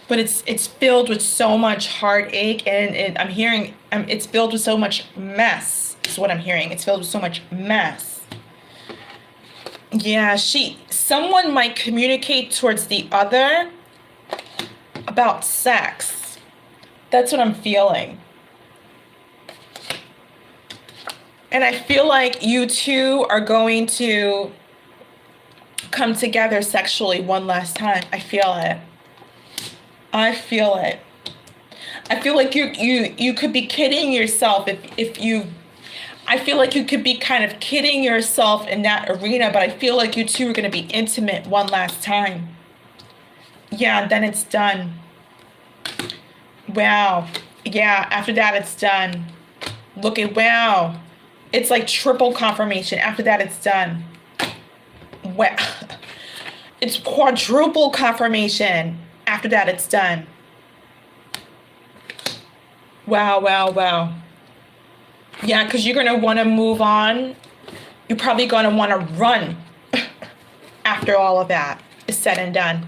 but it's filled with so much heartache, and I'm hearing it's filled with so much mess. Is what I'm hearing. It's filled with so much mess. Yeah, someone might communicate towards the other about sex. That's what I'm feeling. And I feel like you two are going to come together sexually one last time. I feel it. I feel it. I feel like you could be kidding yourself if you, I feel like you could be kind of kidding yourself in that arena, but I feel like you two are going to be intimate one last time. Yeah, then it's done. Wow. Yeah, after that it's done. Look at, wow. It's like triple confirmation. After that, it's done. Well, it's quadruple confirmation. After that, it's done. Wow, wow, wow. Yeah, because you're going to want to move on. You're probably going to want to run after all of that is said and done.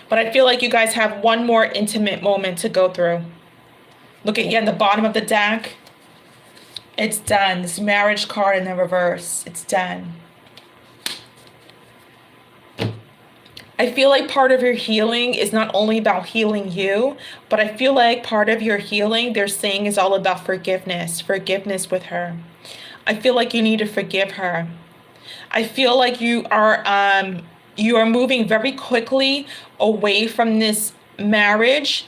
But I feel like you guys have one more intimate moment to go through. Look at you in the bottom of the deck. It's done. This marriage card in the reverse. It's done. I feel like part of your healing is not only about healing you, but I feel like part of your healing, they're saying, is all about forgiveness. Forgiveness with her. I feel like you need to forgive her. I feel like you are moving very quickly away from this marriage.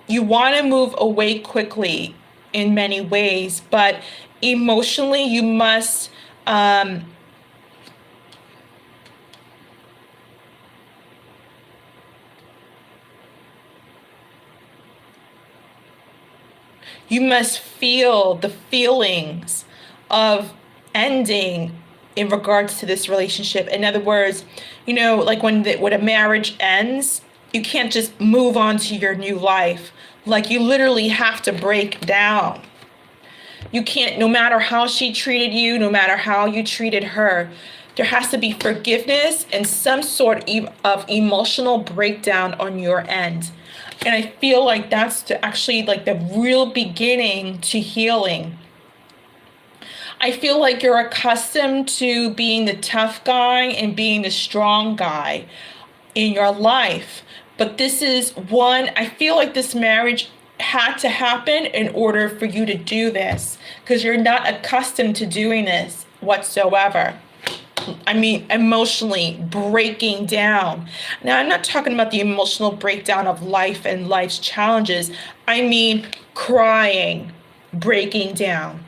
You want to move away quickly in many ways, but emotionally you must you must feel the feelings of ending in regards to this relationship. In other words, you know, like when a marriage ends, you can't just move on to your new life. Like, you literally have to break down. You can't, no matter how she treated you, no matter how you treated her, there has to be forgiveness and some sort of emotional breakdown on your end. And I feel like that's actually like the real beginning to healing. I feel like you're accustomed to being the tough guy and being the strong guy in your life. But this is one, I feel like this marriage had to happen in order for you to do this, because you're not accustomed to doing this whatsoever. I mean, emotionally breaking down. Now, I'm not talking about the emotional breakdown of life and life's challenges. I mean, crying, breaking down,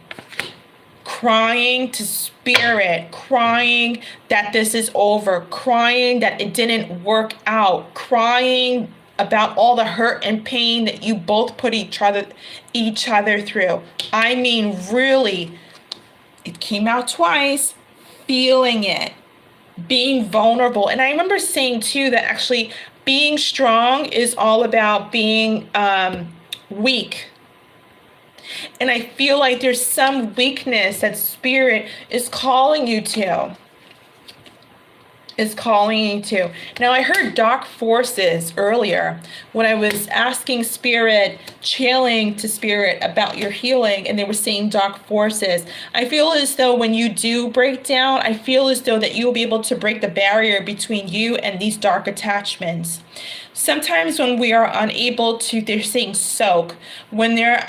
crying to spirit, crying that this is over, crying that it didn't work out, crying about all the hurt and pain that you both put each other through. I mean, really, it came out twice. Feeling it, being vulnerable. And I remember saying too that actually being strong is all about being weak. And I feel like there's some weakness that spirit is calling you to. Now, I heard dark forces earlier when I was asking spirit, channeling to spirit about your healing, and they were saying dark forces. I feel as though when you do break down, I feel as though that you'll be able to break the barrier between you and these dark attachments. Sometimes when we are unable to, they're saying soak, when they're,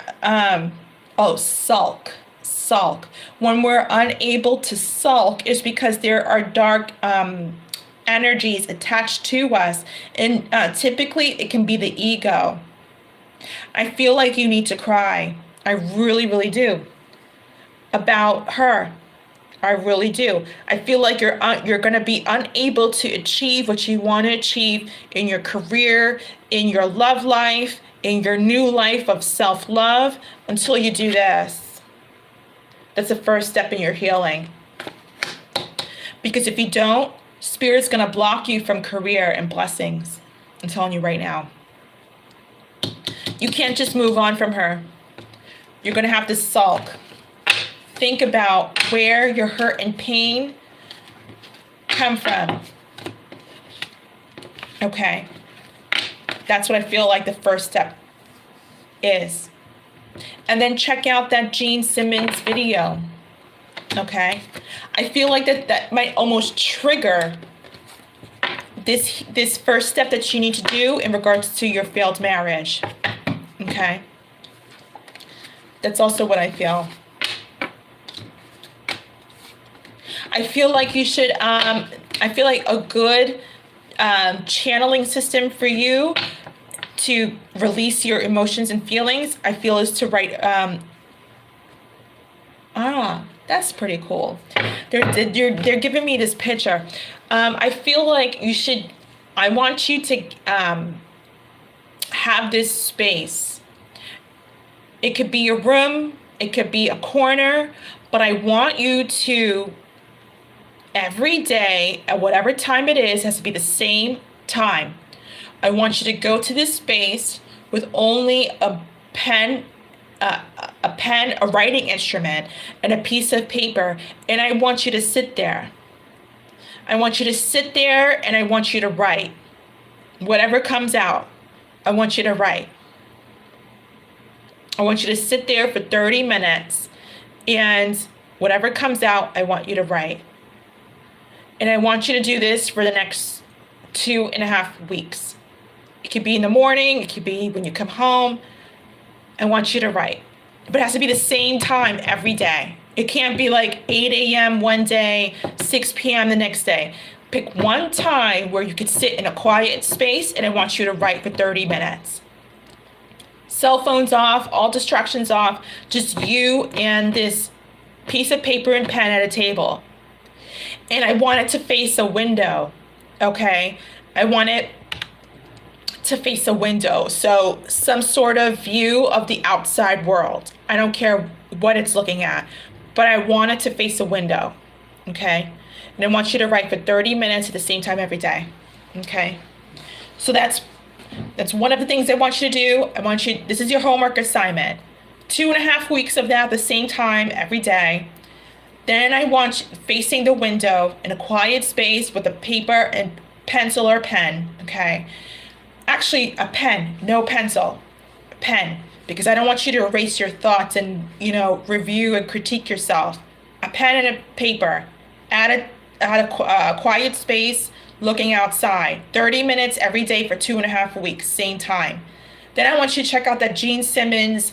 sulk. When we're unable to sulk is because there are dark energies attached to us, and typically it can be the ego. I feel like you need to cry. I really, really do. About her. I really do. I feel like you're going to be unable to achieve what you want to achieve in your career, in your love life, in your new life of self-love until you do this. That's the first step in your healing. Because if you don't, Spirit's going to block you from career and blessings. I'm telling you right now. You can't just move on from her. You're going to have to sulk. Think about where your hurt and pain come from. Okay. That's what I feel like the first step is. And then check out that Gene Simmons video. Okay. I feel like that might almost trigger this first step that you need to do in regards to your failed marriage. Okay. That's also what I feel. I feel like you should, I feel like a good channeling system for you to release your emotions and feelings, I feel, is to write, that's pretty cool. They're giving me this picture. I feel like you should, I want you to have this space. It could be your room, it could be a corner, but I want you to every day at whatever time it is, has to be the same time. I want you to go to this space with only a pen, a writing instrument, and a piece of paper, and I want you to sit there. I want you to sit there and I want you to write. Whatever comes out, I want you to write. I want you to sit there for 30 minutes and whatever comes out, I want you to write. And I want you to do this for the next 2.5 weeks. It could be in the morning, it could be when you come home. I want you to write. But it has to be the same time every day. It can't be like 8 a.m. one day, 6 p.m. the next day. Pick one time where you could sit in a quiet space and I want you to write for 30 minutes. Cell phones off, all distractions off, just you and this piece of paper and pen at a table. And I want it to face a window, okay? I want it to face a window. So some sort of view of the outside world. I don't care what it's looking at, but I want it to face a window, okay? And I want you to write for 30 minutes at the same time every day, okay? So that's one of the things I want you to do. This is your homework assignment. 2.5 weeks of that at the same time every day. Then I want you facing the window in a quiet space with a paper and pencil or pen, okay? Actually, a pen, no pencil, a pen, because I don't want you to erase your thoughts and, review and critique yourself. A pen and a paper at a quiet space, looking outside. 30 minutes every day for 2.5 weeks, same time. Then I want you to check out that Gene Simmons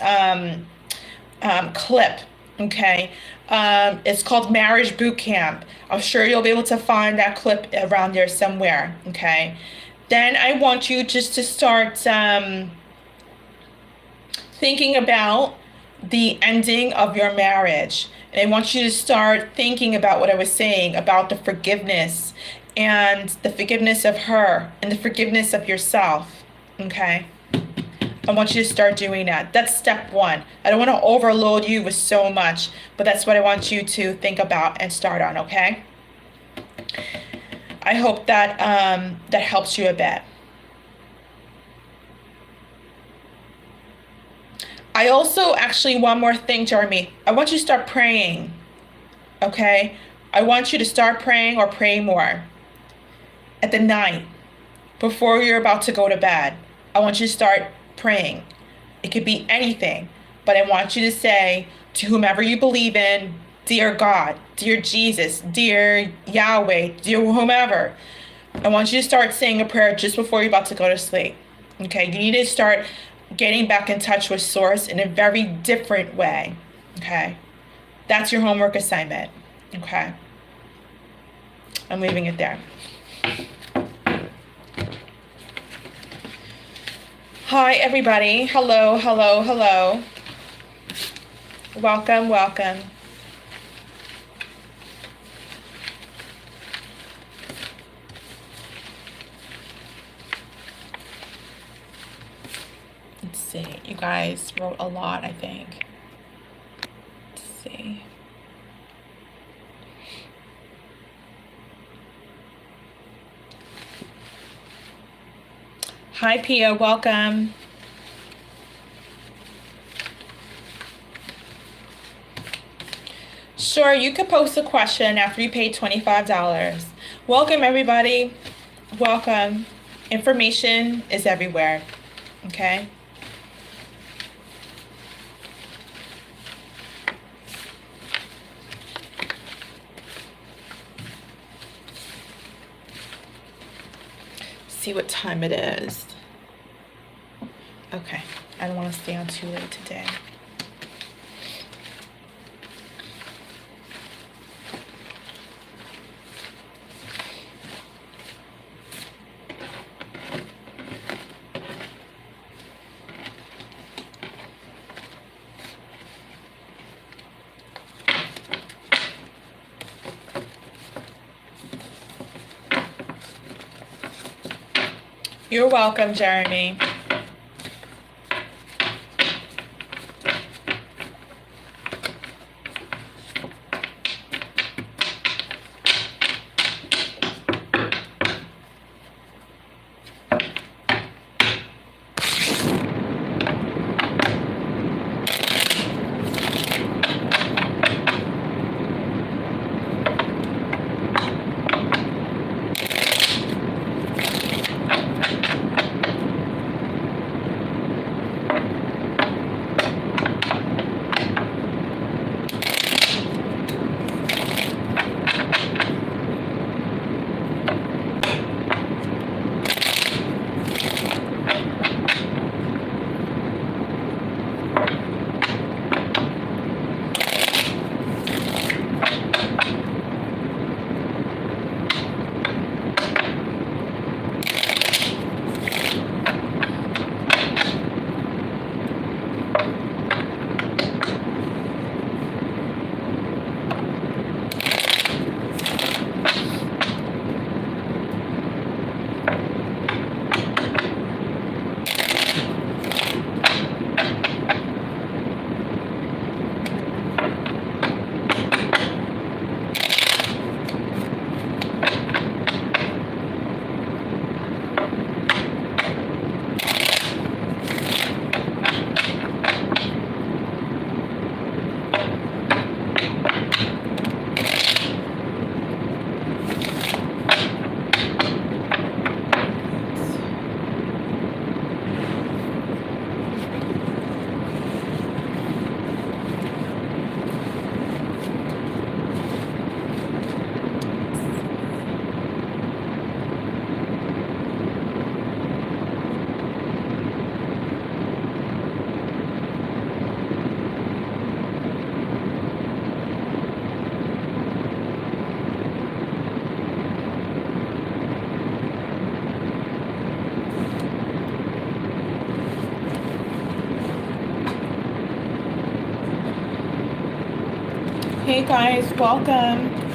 clip, okay? It's called Marriage Boot Camp. I'm sure you'll be able to find that clip around there somewhere, okay? Then I want you just to start thinking about the ending of your marriage. And I want you to start thinking about what I was saying about the forgiveness and the forgiveness of her and the forgiveness of yourself, okay? I want you to start doing that. That's step one. I don't want to overload you with so much, but that's what I want you to think about and start on, okay? I hope that that helps you a bit. I also, actually, one more thing, Jeremy. I want you to start praying, okay? I want you to start praying or pray more at the night before you're about to go to bed. I want you to start praying. It could be anything, but I want you to say to whomever you believe in, dear God, dear Jesus, dear Yahweh, dear whomever. I want you to start saying a prayer just before you're about to go to sleep. Okay, you need to start getting back in touch with Source in a very different way. Okay, that's your homework assignment. Okay, I'm leaving it there. Hi, everybody. Hello, hello, hello. Welcome, welcome. Let's see. You guys wrote a lot, I think. Let's see. Hi, Pia. Welcome. Sure, you could post a question after you pay $25. Welcome, everybody. Welcome. Information is everywhere. Okay? See what time it is. Okay, I don't want to stay on too late today. You're welcome, Jeremy. Hey guys, welcome.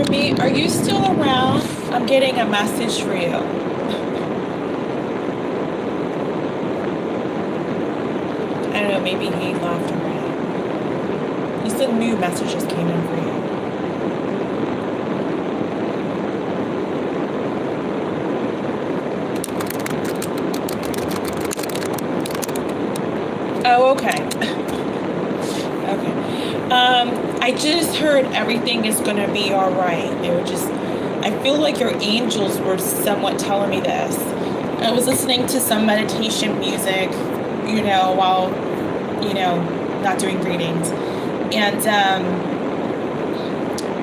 Me, are you still around? I'm getting a message for you. I don't know, maybe he left already. You said new messages came in for you. Oh, okay. Okay. I just heard everything is gonna be all right. They were just, I feel like your angels were somewhat telling me this. I was listening to some meditation music, while, not doing readings. And,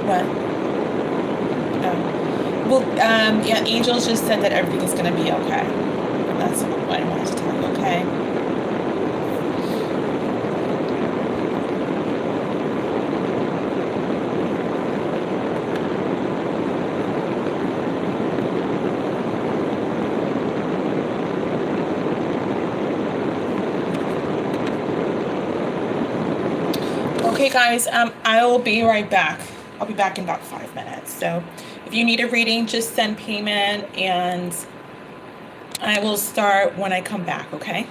what? Oh. Well, yeah, angels just said that everything is gonna be okay. That's what I wanted to tell you, okay? Okay, guys, I will be right back. I'll be back in about 5 minutes. So if you need a reading, just send payment and I will start when I come back, okay?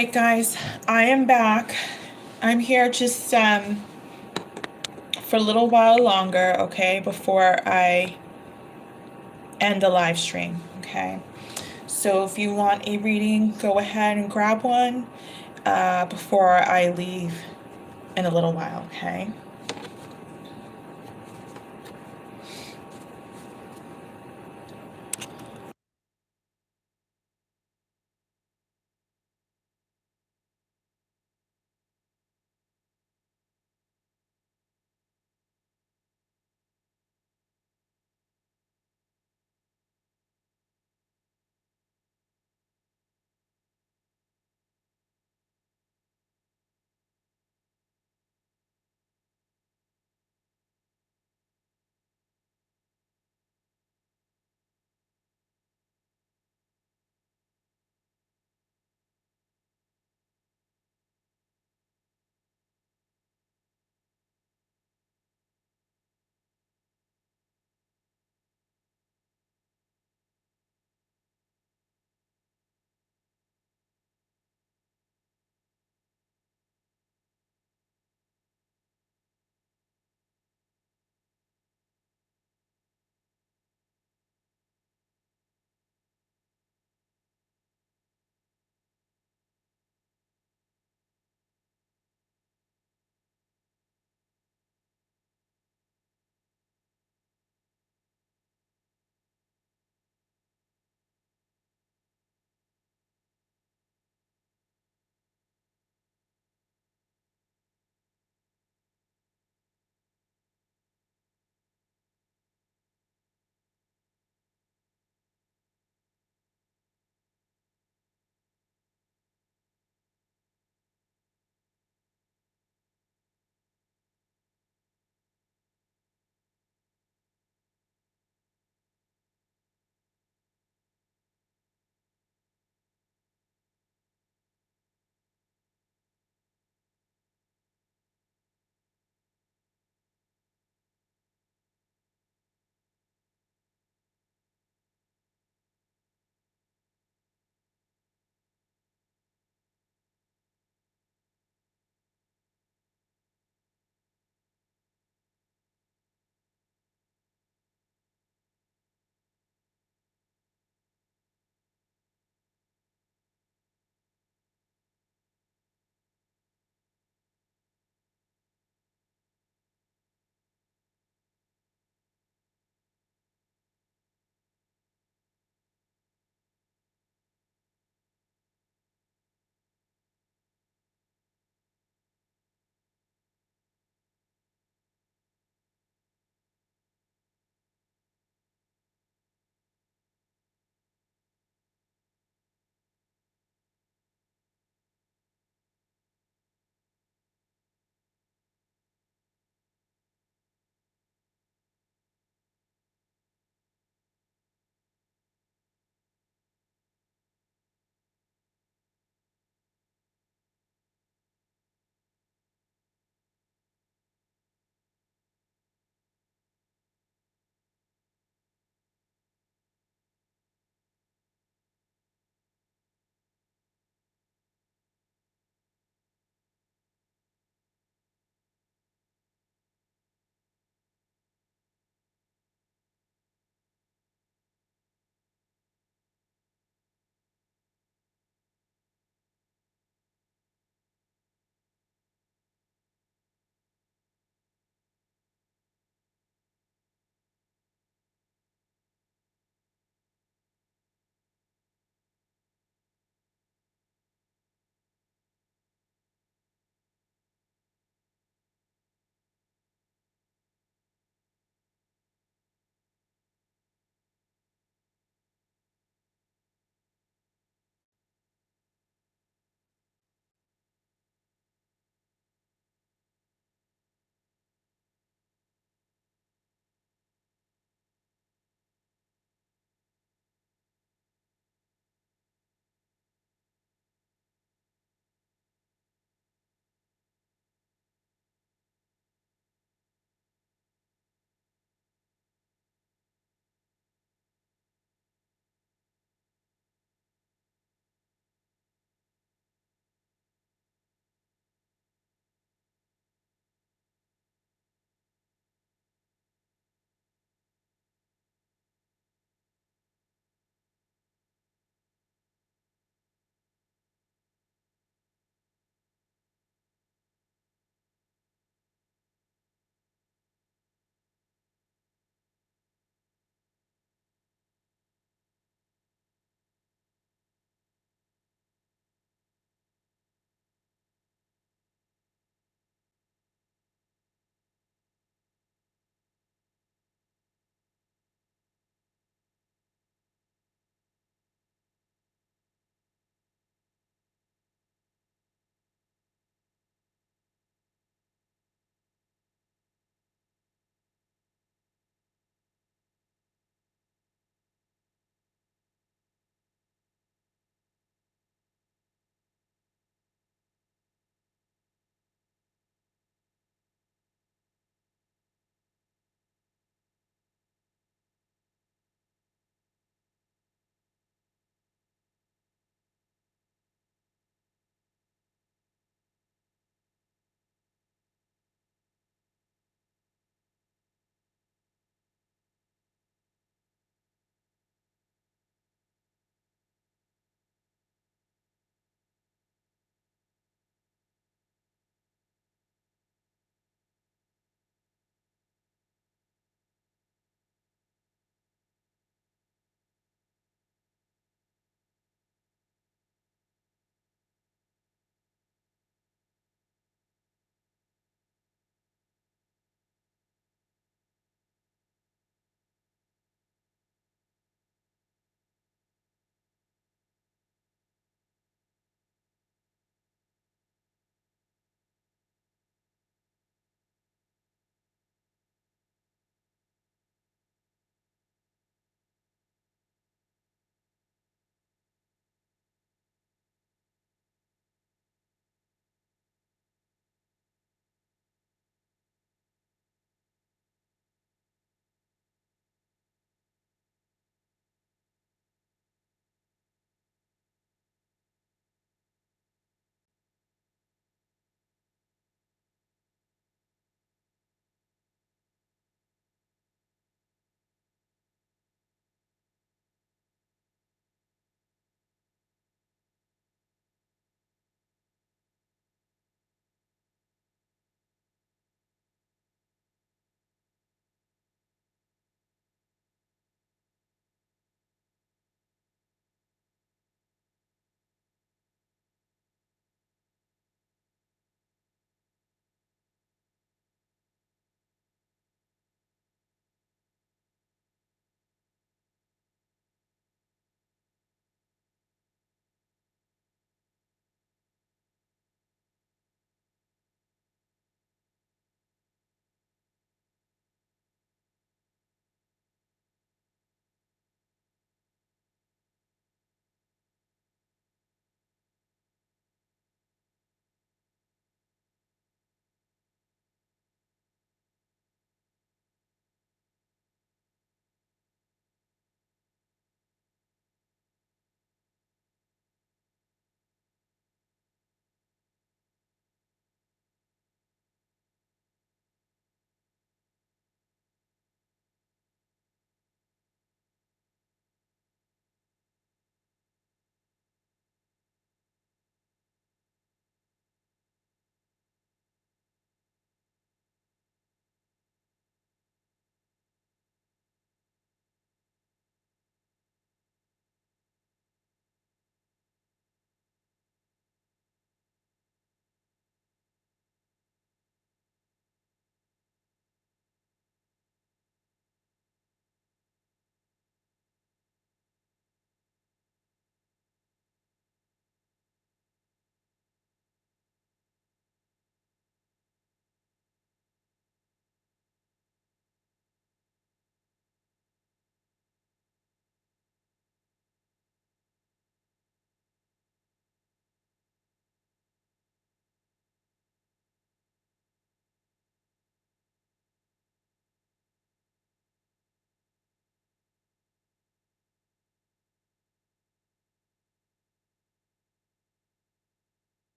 right, guys, I am back. I'm here just for a little while longer, okay, before I end the live stream, okay? So if you want a reading, go ahead and grab one before I leave in a little while, okay?